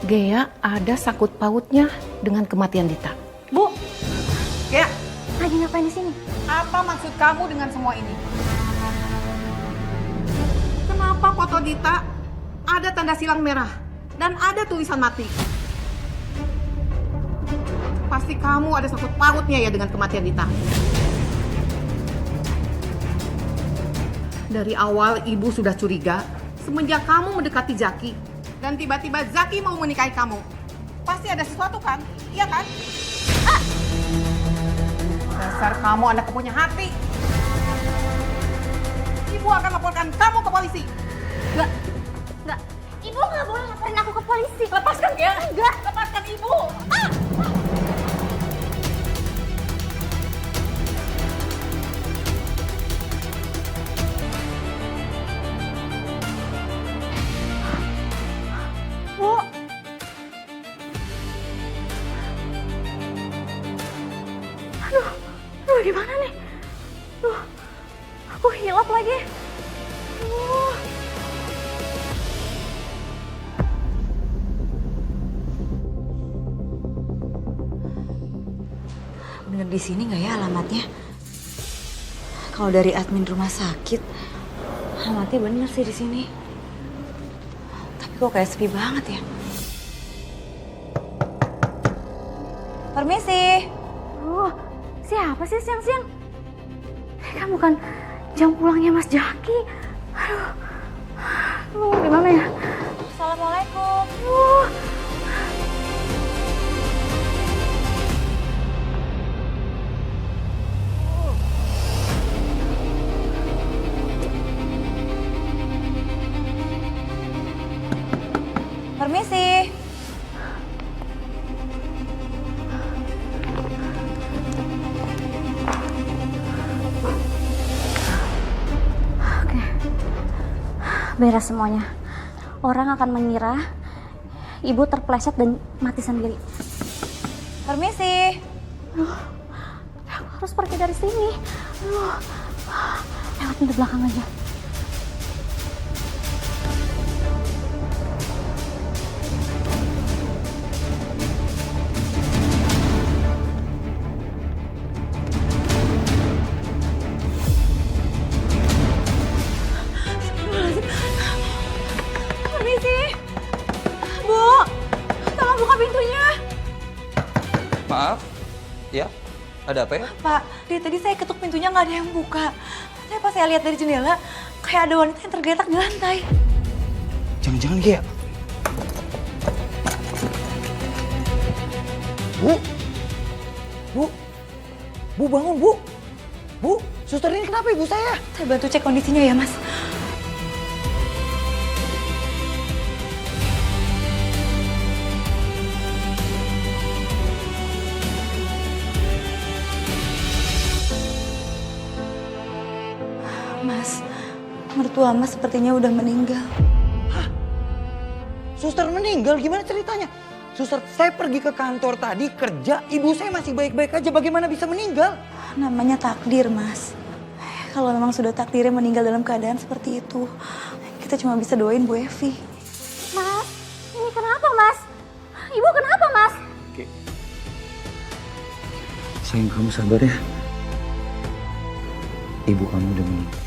Gea ada sangkut pautnya dengan kematian Dita. Bu, Gea, Lagi ngapain di sini? apa maksud kamu dengan semua ini? Kenapa foto Dita ada tanda silang merah dan ada tulisan mati? Pasti kamu ada sangkut pautnya ya dengan kematian Dita. Dari awal ibu sudah curiga semenjak kamu mendekati Zaki dan tiba-tiba Zaki mau menikahi kamu. Pasti ada sesuatu kan? Iya kan? Dasar kamu anak punya hati. Ibu akan laporkan kamu ke polisi. Enggak. Ibu nggak boleh laporin aku ke polisi. Lepaskan ya. Enggak. Lepaskan ibu. Bu. Aduh, gimana nih? Aku hilap lagi. Bener di sini nggak ya alamatnya? Kalau dari admin rumah sakit, alamatnya bener sih di sini. Tapi kok kayak sepi banget ya? Permisi. Siapa sih siang-siang? Kan bukan jam pulangnya Mas Jaki. Aduh, lu di mana ya? Assalamualaikum. Permisi. Oke. Beres semuanya. Orang akan mengira ibu terpleset dan mati sendiri. Permisi. Aduh, aku harus pergi dari sini. Aduh, lewat pintu belakang aja. Permisi. Bu, tolong buka pintunya. Maaf, ya, ada apa ya? Pak, dari tadi saya ketuk pintunya nggak ada yang buka. Tapi pas saya lihat dari jendela, kayak ada wanita yang tergeletak di lantai. Jangan-jangan Gia. Bu, Bu bangun Bu. Bu, suster ini kenapa ibu saya? Saya bantu cek kondisinya ya, Mas. Mas, mertua Mas sepertinya udah meninggal. Hah? Suster meninggal? Gimana ceritanya? Suster, saya pergi ke kantor tadi kerja, ibu saya masih baik-baik aja. Bagaimana bisa meninggal? Namanya takdir, Mas. Kalau memang sudah takdirnya meninggal dalam keadaan seperti itu, kita cuma bisa doain Bu Evi. Mas, ini kenapa Mas? Ibu kenapa Mas? Sayang, kamu sabar ya. Ibu kamu udah meninggal.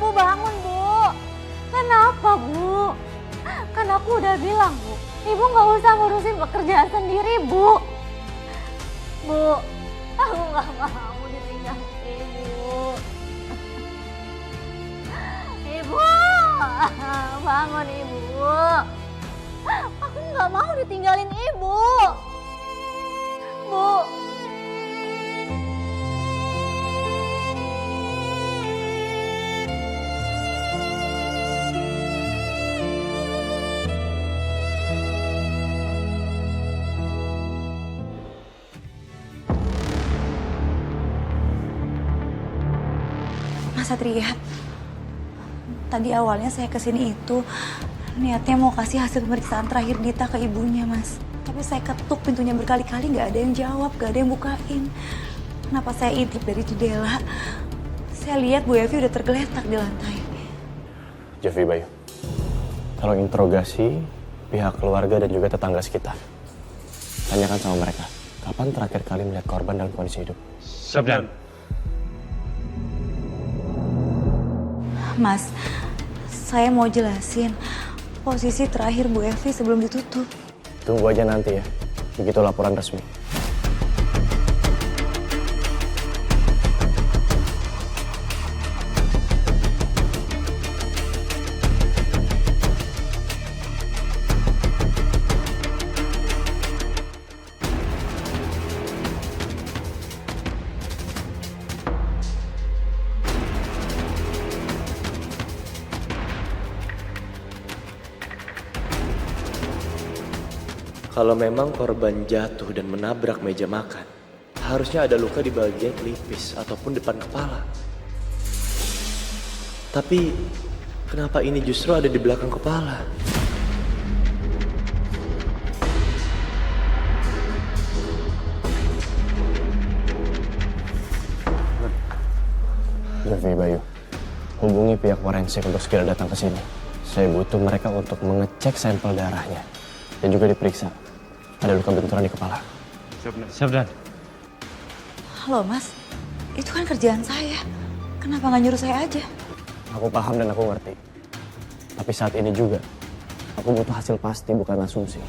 Bu bangun Bu. Kenapa Bu? Kan aku udah bilang Bu, Ibu nggak usah ngurusin pekerjaan sendiri Bu. Bu, aku nggak mau ditinggal Ibu. Ibu, bangun Ibu. Aku nggak mau ditinggalin Ibu. Bu. Mas Satria, tadi awalnya saya kesini itu niatnya mau kasih hasil pemeriksaan terakhir Dita ke ibunya, Mas. Tapi saya ketuk pintunya berkali-kali, nggak ada yang jawab, nggak ada yang bukain. Kenapa saya intip dari jendela? Saya lihat Bu Evi udah tergeletak di lantai. Jeffy Bayu, tolong interogasi pihak keluarga dan juga tetangga sekitar. Tanyakan sama mereka, kapan terakhir kali melihat korban dalam kondisi hidup? Sabdan. Mas, saya mau jelasin posisi terakhir Bu Evi sebelum ditutup. Tunggu aja nanti ya, begitu laporan resmi. Kalau memang korban jatuh dan menabrak meja makan, harusnya ada luka di bagian pelipis ataupun depan kepala. Tapi kenapa ini justru ada di belakang kepala? Jeffy Bayu, hubungi pihak forensik untuk segera datang ke sini. Saya butuh mereka untuk mengecek sampel darahnya dan juga diperiksa. Ada luka benturan di kepala. Sabdan. Halo Mas, itu kan kerjaan saya. Kenapa nggak nyuruh saya aja? Aku paham dan aku ngerti. Tapi saat ini juga, aku butuh hasil pasti bukan asumsi.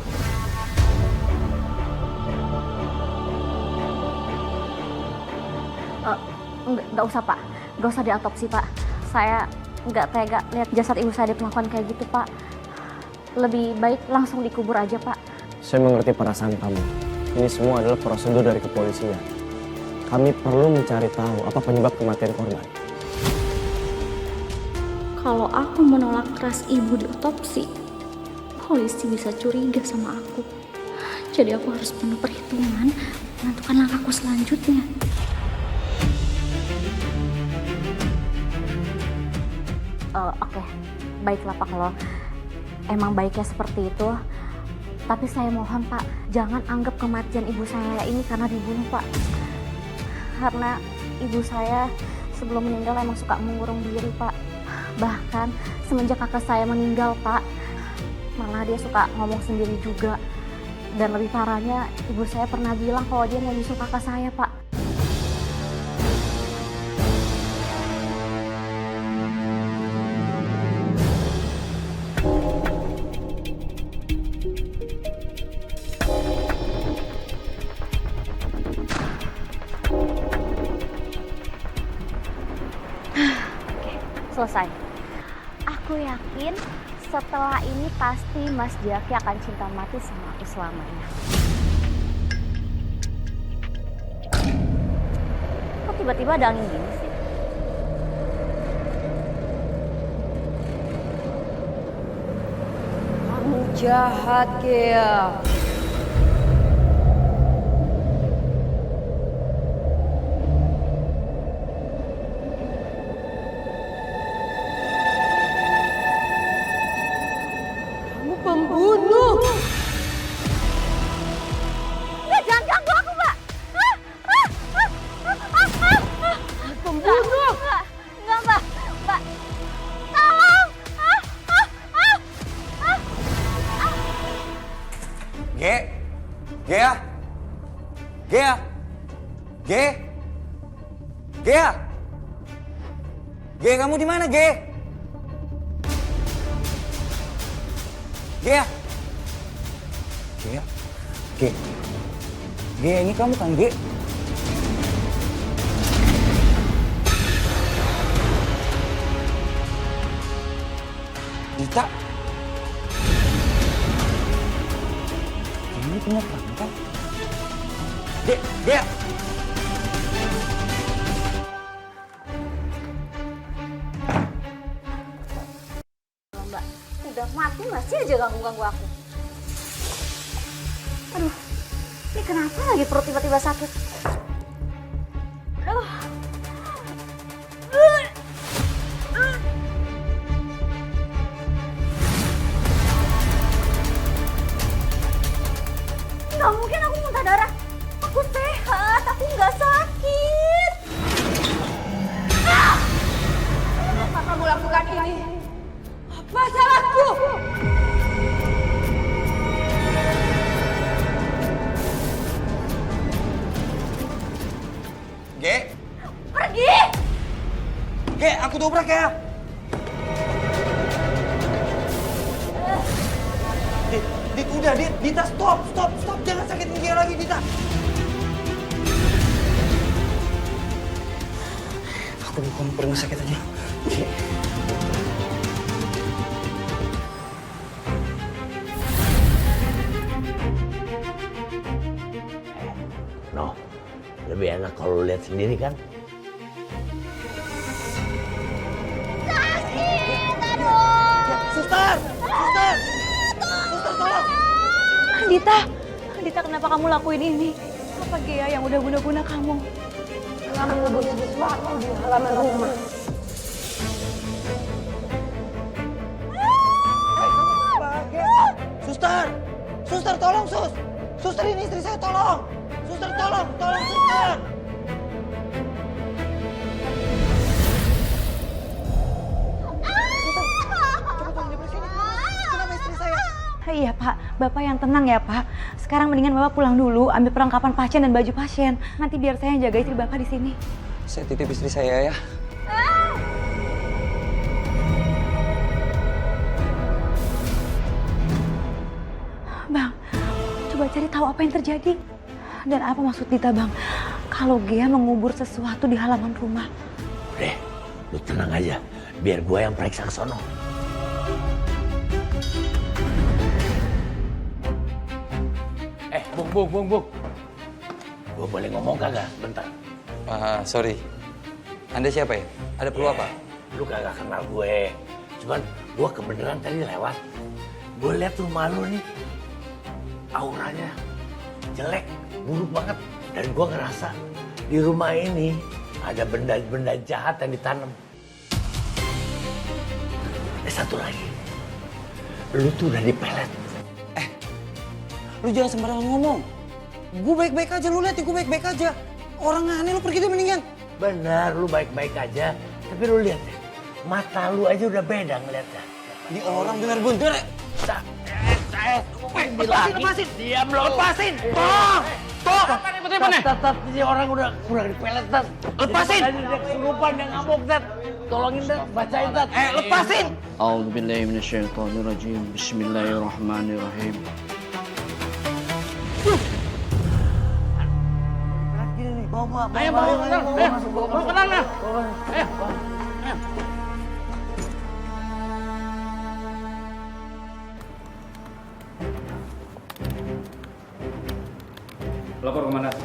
Nggak usah Pak, nggak usah diotopsi Pak. Saya nggak tega lihat jasad ibu saya diperlakukan kayak gitu Pak. Lebih baik langsung dikubur aja Pak. Saya mengerti perasaan kamu. Ini semua adalah prosedur dari kepolisian. Kami perlu mencari tahu apa penyebab kematian korban. Kalau aku menolak keras ibu diotopsi, polisi bisa curiga sama aku. Jadi aku harus penuh perhitungan menentukan langkahku selanjutnya. Oke, baiklah Pak kalau emang baiknya seperti itu. Tapi saya mohon Pak, jangan anggap kematian ibu saya ini karena dibunuh Pak. Karena ibu saya sebelum meninggal emang suka mengurung diri Pak. Bahkan semenjak kakak saya meninggal Pak, malah dia suka ngomong sendiri juga. Dan lebih parahnya, ibu saya pernah bilang kalau dia mau nyusul kakak saya Pak. Selesai. Aku yakin setelah ini pasti Mas Jaki akan cinta mati sama aku selamanya. Kok tiba-tiba ada angin gini sih? Kamu jahat, Gea. Pembunuh! Jangan ganggu aku, Mbak! Pembunuh! Enggak, Mbak! Mbak! Tolong! Ge? Gea? Gea? Ge? Gea? Ge, kamu di mana, Ge? Gea? Gea? Ge? Ge, ini kamu kan, Ge? Dita? Ini punya kamu kan? Gea? Mbak, udah mati masih aja ganggu-ganggu aku. Aduh, ini kenapa lagi perut tiba-tiba sakit? Aduh. Nggak mungkin aku muntah darah. Aku sehat, aku nggak sakit. Kenapa kamu lakukan ini? Apa salahku? Ge? Pergi! Ge, aku dobrak ya. Dit, udah, Dita, stop, jangan sakitin Ge lagi, Dita. Aku mau kamu ke rumah sakit aja. Ge. No, lebih enak kalau lihat sendiri kan. Suster, tolong. Dita, kenapa kamu lakuin ini? Apa Gea yang udah guna-guna kamu? Kamu ngebut sesuatu di halaman rumah. Suster, tolong, Sus. Suster, ini istri saya, tolong. Suster, tolong, Suster. Iya Pak, Bapak yang tenang ya Pak. Sekarang mendingan Bapak pulang dulu, ambil perlengkapan pasien dan baju pasien. Nanti biar saya yang jaga istri Bapak di sini. Saya titip istri saya ya. Bang, coba cari tahu apa yang terjadi. Dan apa maksud Dita Bang? kalau Gea mengubur sesuatu di halaman rumah. Udah, lu tenang aja. Biar gue yang periksa ke sono. Bung. Gue boleh ngomong kagak? Bentar. Sorry. Anda siapa ya? Ada perlu apa? Lu kagak kenal gue. Cuman gue kebenaran tadi lewat. Gue lihat rumah lu nih. Auranya jelek, buruk banget. Dan gue ngerasa di rumah ini ada benda-benda jahat yang ditanam. Satu lagi. Lu tuh udah dipelet. Lu jangan sembarangan ngomong. Gue baik-baik aja, lu lihat gue baik-baik aja. Orang aneh lu pergi deh mendingan. Benar, lu baik-baik aja. Tapi lu lihat deh, mata lu aja udah beda ngeliatnya. Ini orang bener-bener. Lepasin. Diam lo. Lepasin. Toh. Tat, ini orang udah dipelet, Tat. Lepasin. Dia kesurupan, dia ngamuk, Tat. Tolongin, Tat. Bacain, Tat. Lepasin. A'udzubillahi minasyaitonirrajim. Bismillahirrahmanirrahim. Bawa ke dalam. Lapor komandan.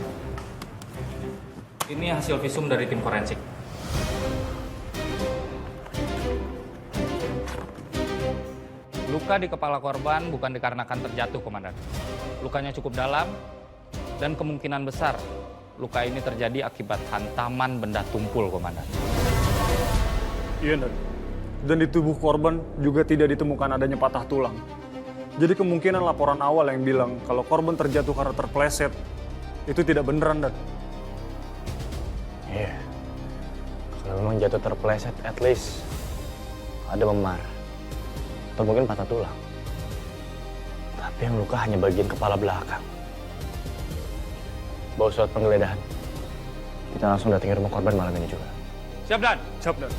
Ini hasil visum dari tim forensik. Luka di kepala korban bukan dikarenakan terjatuh, komandan. Lukanya cukup dalam dan kemungkinan besar luka ini terjadi akibat hantaman benda tumpul, komandan. Iya, dan di tubuh korban juga tidak ditemukan adanya patah tulang. Jadi kemungkinan laporan awal yang bilang kalau korban terjatuh karena terpleset itu tidak beneran, Dan. Iya. Kalau memang jatuh terpleset, at least ada memar. Atau mungkin patah tulang. Tapi yang luka hanya bagian kepala belakang. Bawa surat penggeledahan. Kita langsung datangi rumah korban malam ini juga. Siap, Dan. Siap, Dan.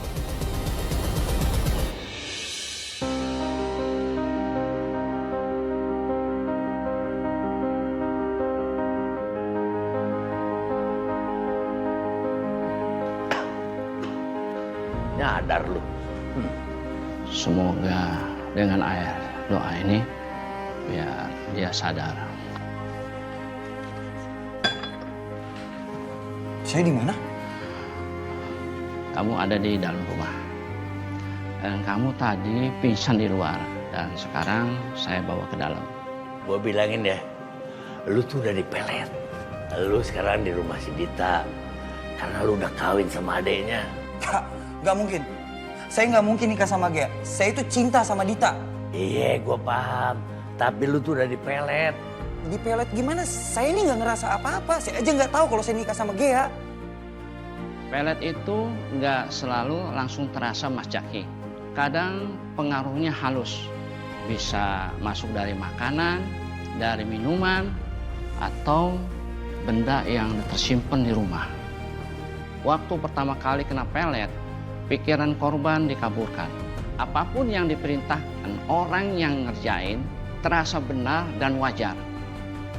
Nyadar lu. Semoga dengan air doa ini biar dia sadar. Saya di mana? Kamu ada di dalam rumah. Dan kamu tadi pingsan di luar. Dan sekarang saya bawa ke dalam. Gue bilangin ya, lu tuh udah dipelet. Lu sekarang di rumah si Dita. Karena lu udah kawin sama adeknya. Gak mungkin. Saya gak mungkin nikah sama Gea. Saya itu cinta sama Dita. Iya, gue paham. Tapi lu tuh udah dipelet. Dipelet gimana? Saya ini gak ngerasa apa-apa. Saya aja gak tahu kalau saya nikah sama Gea. Pelet itu nggak selalu langsung terasa, Mas Jaki. Kadang pengaruhnya halus. Bisa masuk dari makanan, dari minuman, atau benda yang tersimpan di rumah. Waktu pertama kali kena pelet, pikiran korban dikaburkan. Apapun yang diperintahkan orang yang ngerjain terasa benar dan wajar.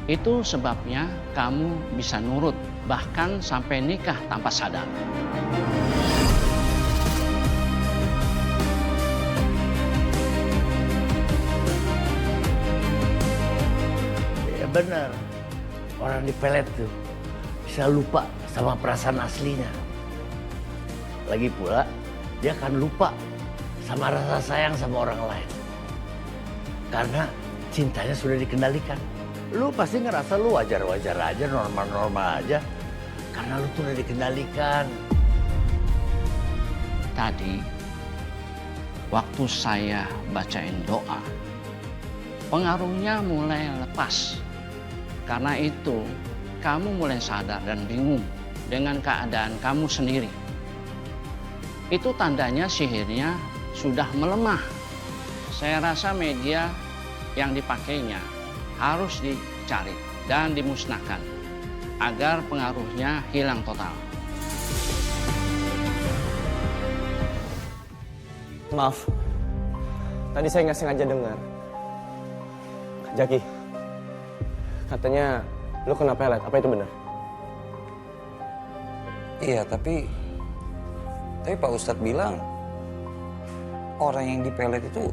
Itu sebabnya kamu bisa nurut, bahkan sampai nikah tanpa sadar. Ya benar, orang dipelet tuh bisa lupa sama perasaan aslinya. Lagi pula, dia akan lupa sama rasa sayang sama orang lain. Karena cintanya sudah dikendalikan. Lu pasti ngerasa lu wajar-wajar aja, normal-normal aja. Karena lu tuh udah dikendalikan. Tadi, waktu saya bacain doa, pengaruhnya mulai lepas. Karena itu, kamu mulai sadar dan bingung dengan keadaan kamu sendiri. Itu tandanya sihirnya sudah melemah. Saya rasa media yang dipakainya harus dicari dan dimusnahkan agar pengaruhnya hilang total. Maaf, tadi saya nggak sengaja dengar. Jaki, katanya lu kena pelet, apa itu benar? Iya, tapi Pak Ustadz bilang orang yang dipelet itu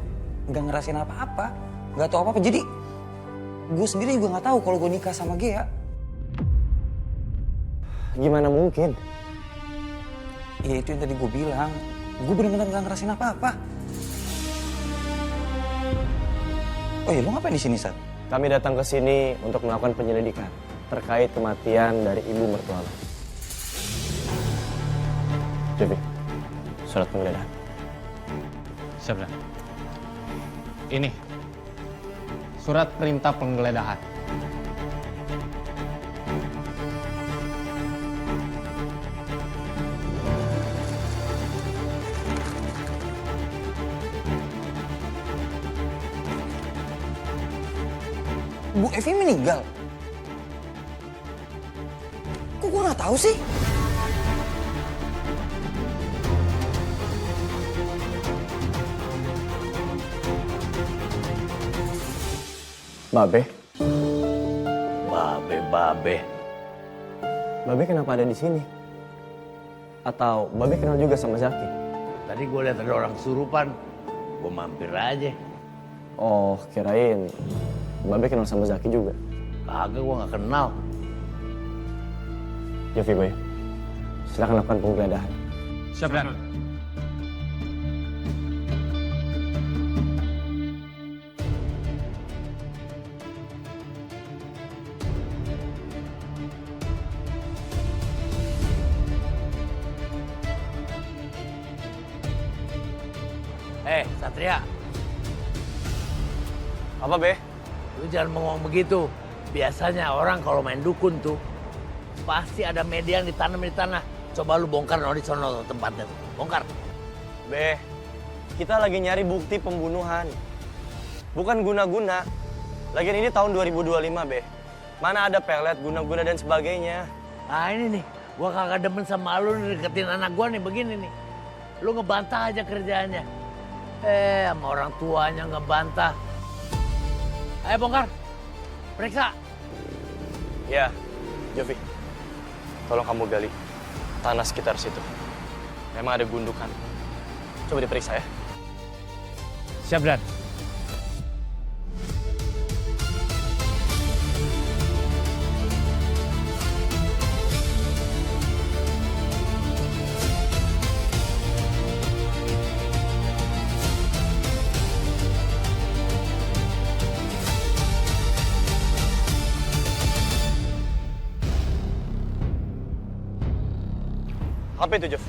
nggak ngerasain apa-apa, nggak tahu apa-apa. Jadi gue sendiri juga nggak tahu kalau gue nikah sama Gea. Gimana mungkin? Iya itu yang tadi gue bilang. Gue benar-benar nggak ngerasain apa-apa. Oh iya, lu ngapain di sini, Sat? Kami datang ke sini untuk melakukan penyelidikan terkait kematian dari ibu mertua lo. Jovi, surat penggeledahan. Siap, Dan. Ini surat perintah penggeledahan. Bu Evi meninggal? Kok gue nggak tahu sih? Babe? Babe. Babe kenapa ada di sini? Atau Babe kenal juga sama Zaki? Tadi gue lihat ada orang kesurupan, gue mampir aja. Oh, kirain Babe kenal sama Zaki juga. Kagak, gue nggak kenal. Jovi Boy, silakan lakukan penggeledahan. Siap, Dan. Satria. Apa, Be? Lu jangan ngomong begitu. Biasanya orang kalau main dukun tuh pasti ada media yang ditanam di tanah. Coba lu bongkar di sono tempatnya tuh. Bongkar. Be, kita lagi nyari bukti pembunuhan. Bukan guna-guna. Lagian ini tahun 2025, Be. Mana ada pelet, guna-guna dan sebagainya. Nah ini nih, gua kagak demen sama lu deketin anak gua nih begini nih. Lu ngebantah aja kerjaannya. Sama orang tuanya ngebantah. Ayo bongkar. Periksa. Ya, Jovi. Tolong kamu gali tanah sekitar situ. Memang ada gundukan. Coba diperiksa ya. Siap, Dan. Apa itu, Jov?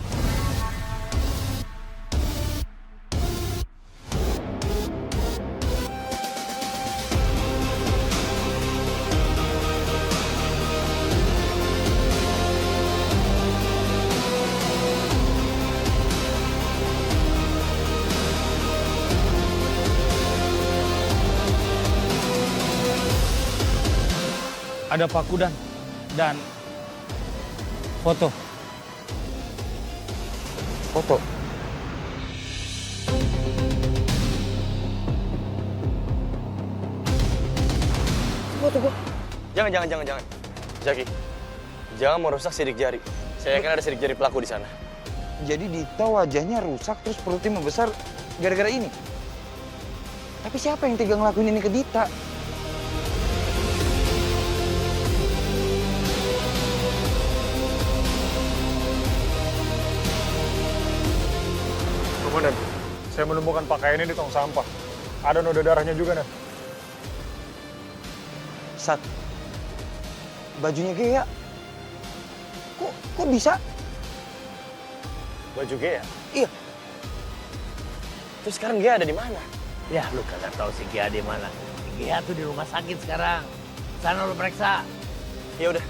Ada paku dan foto. Foto? Foto gua. Jangan. Zaki, jangan merusak sidik jari. Saya yakin ada sidik jari pelaku di sana. Jadi Dita wajahnya rusak terus perutnya membesar gara-gara ini. Tapi siapa yang tega ngelakuin ini ke Dita? Komandan, saya menemukan pakaian ini di tong sampah. Ada noda darahnya juga, Nan. Sat, bajunya Gea. Kok bisa? Baju Gea? Iya. Terus sekarang Gea ada di mana? Ya lu kagak tahu si Gea di mana. Si Gea tuh di rumah sakit sekarang. Sana lu periksa. Ya udah,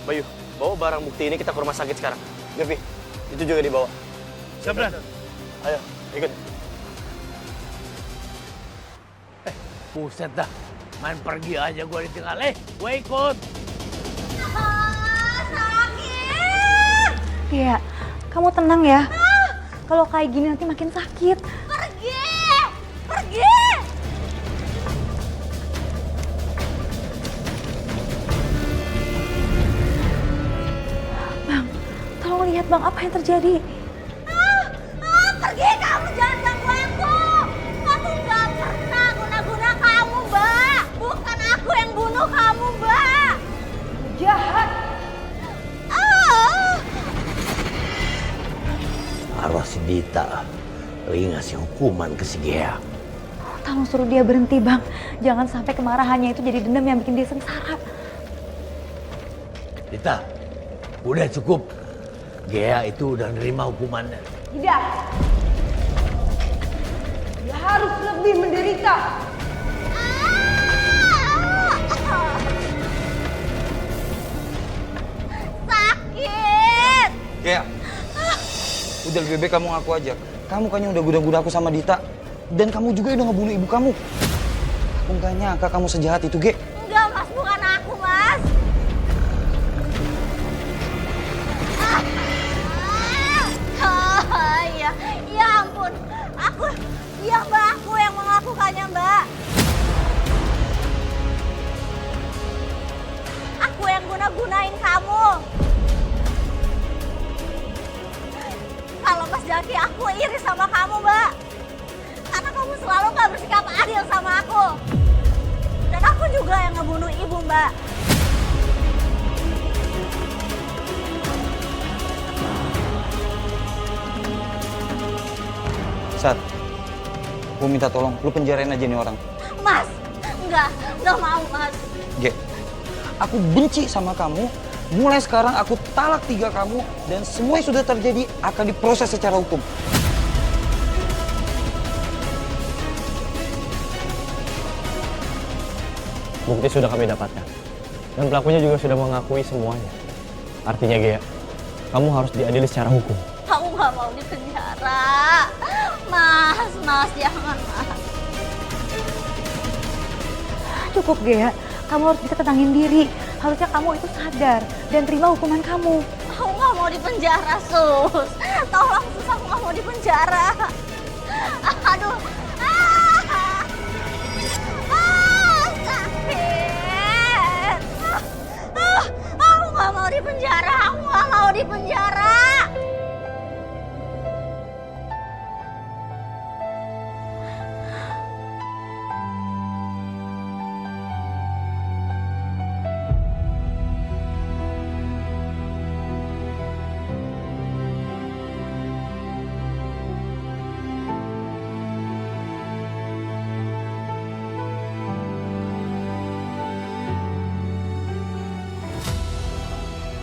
Bayu, bawa barang bukti ini kita ke rumah sakit sekarang. Jovi, itu juga dibawa. Siap, Dan. Ayo, ikut. Buset dah. Main pergi aja gua ditinggal. Gua ikut. Iya, kamu tenang ya. Kalau kayak gini nanti makin sakit. Pergi! Bang, tolong lihat Bang apa yang terjadi. Pergi kamu, jangan ganggu aku. Aku nggak pernah guna-guna kamu, Mbak. Bukan aku yang bunuh kamu, Mbak. Jahat. Arwah si Dita lagi ngasih hukuman ke si Gea. Tolong suruh dia berhenti Bang. Jangan sampai kemarahannya itu jadi dendam yang bikin dia sengsara. Dita, udah cukup. Gea itu udah nerima hukumannya. Tidak. Dia harus lebih menderita. Sakit. Gea, udah lebih baik kamu ngaku aja. Kamu kayaknya udah guna-guna aku sama Dita. Dan kamu juga udah ngebunuh ibu kamu. Aku nggak nyangka kamu sejahat itu, Ge. Enggak, Mas, bukan aku, Mas. Ya, ya ampun. Iya Mbak, aku yang melakukannya, Mbak. Aku yang guna-gunain kamu. Kalau pas Jaki, aku iri sama kamu, Mbak. Karena kamu selalu gak bersikap adil sama aku. Dan aku juga yang ngebunuh ibu, Mbak. Sat, gue minta tolong, lu penjarain aja nih orang. Mas, enggak mau, Mas. Ge, aku benci sama kamu. Mulai sekarang aku talak 3 kamu. Dan semua yang sudah terjadi akan diproses secara hukum. Bukti sudah kami dapatkan. Dan pelakunya juga sudah mengakui semuanya. Artinya Gea, kamu harus diadili secara hukum. Aku gak mau di penjara. Mas, jangan, Mas. Cukup Gea, kamu harus bisa tenangin diri. Harusnya kamu itu sadar dan terima hukuman kamu. Aku gak mau di penjara, Sus. Tolong, Sus, aku gak mau di penjara. Aduh. Sakit. Aku gak mau di penjara. Aku gak mau di penjara.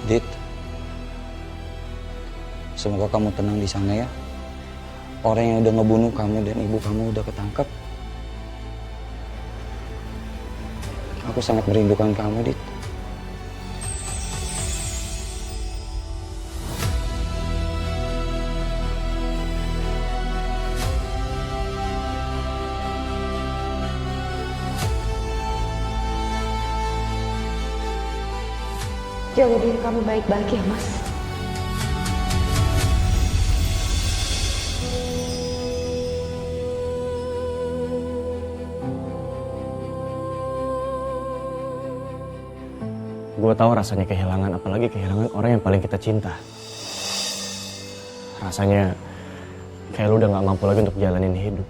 Dit, semoga kamu tenang di sana ya. Orang yang udah ngebunuh kamu dan ibu kamu udah ketangkep. Aku sangat merindukan kamu, Dit. Jaga diri kamu baik-baik ya, Mas. Gue tahu rasanya kehilangan, apalagi kehilangan orang yang paling kita cinta. Rasanya kayak lu udah gak mampu lagi untuk jalanin hidup.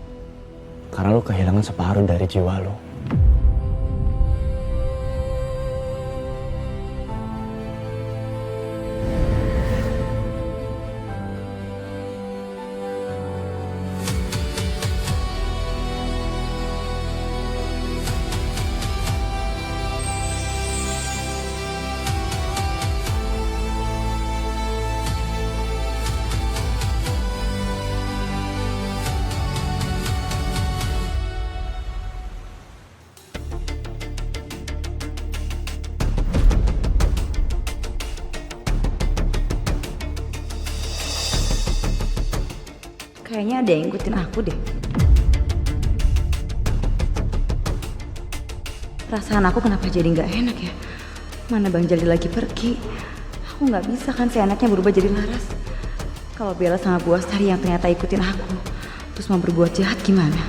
Karena lu kehilangan separuh dari jiwa lu. Kayaknya ada yang ngikutin aku deh. Perasaan aku kenapa jadi nggak enak ya? Mana Bang Jalil lagi pergi? Aku nggak bisa kan seenaknya berubah jadi Laras. Kalau Bella sama Bu Astari yang ternyata ikutin aku, terus mau berbuat jahat gimana?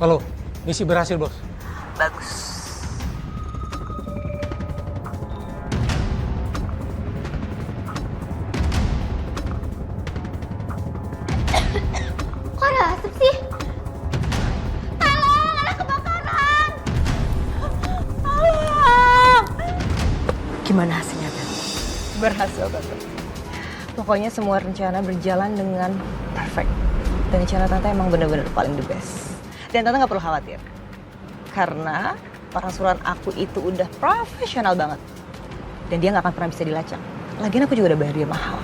Halo, misi berhasil, Bos. Bagus. Kok ada asap sih? Tolong, ada kebakaran! Tolong! Gimana hasilnya, Bel? Berhasil, Tante. Pokoknya semua rencana berjalan dengan perfect. Dan rencana Tante emang bener-bener paling the best. Dan Tante nggak perlu khawatir. Karena perasuran aku itu udah profesional banget. Dan dia nggak akan pernah bisa dilacak. Lagian aku juga udah bayar dia mahal.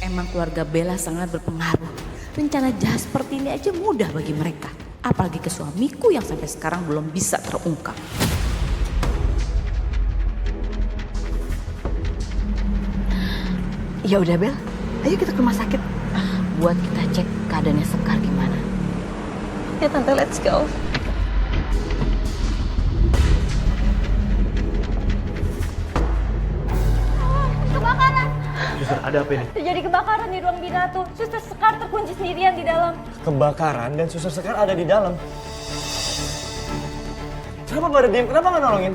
Emang keluarga Bella sangat berpengaruh. Rencana jahat seperti ini aja mudah bagi mereka. Apalagi ke suamiku yang sampai sekarang belum bisa terungkap. Ya udah Bel, ayo kita ke rumah sakit. Buat kita cek keadaannya Sekar gimana. Ya Tante, let's go. Kebakaran! Suster, ada apa ini? Terjadi kebakaran di ruang Dina tuh. Suster Sekar terkunci sendirian di dalam. Kebakaran dan Suster Sekar ada di dalam. Kenapa pada diem? Kenapa nggak nolongin?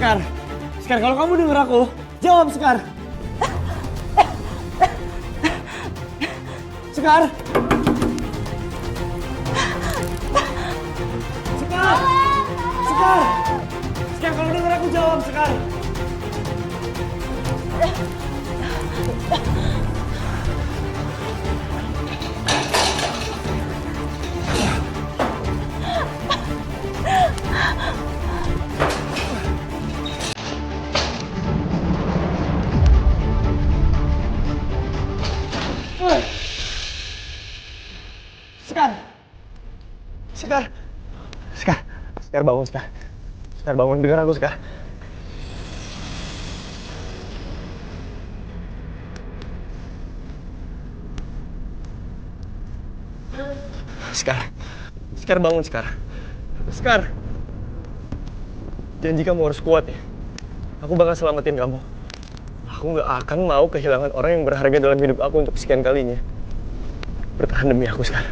Sekar, Sekar, kalau kamu denger aku, jawab Sekar. Sekar. Sekar. Sekar. Sekar, kalau denger aku jawab, Sekar. Sekar. Sekar. Sekar. Sekar bangun, Sekar. Sekar bangun, dengar aku, Sekar. Sekar. Sekar bangun, Sekar. Sekar. Janji kamu harus kuat ya. Aku bakal selamatin kamu. Aku gak akan mau kehilangan orang yang berharga dalam hidup aku untuk sekian kalinya. Bertahan demi aku, Sekar.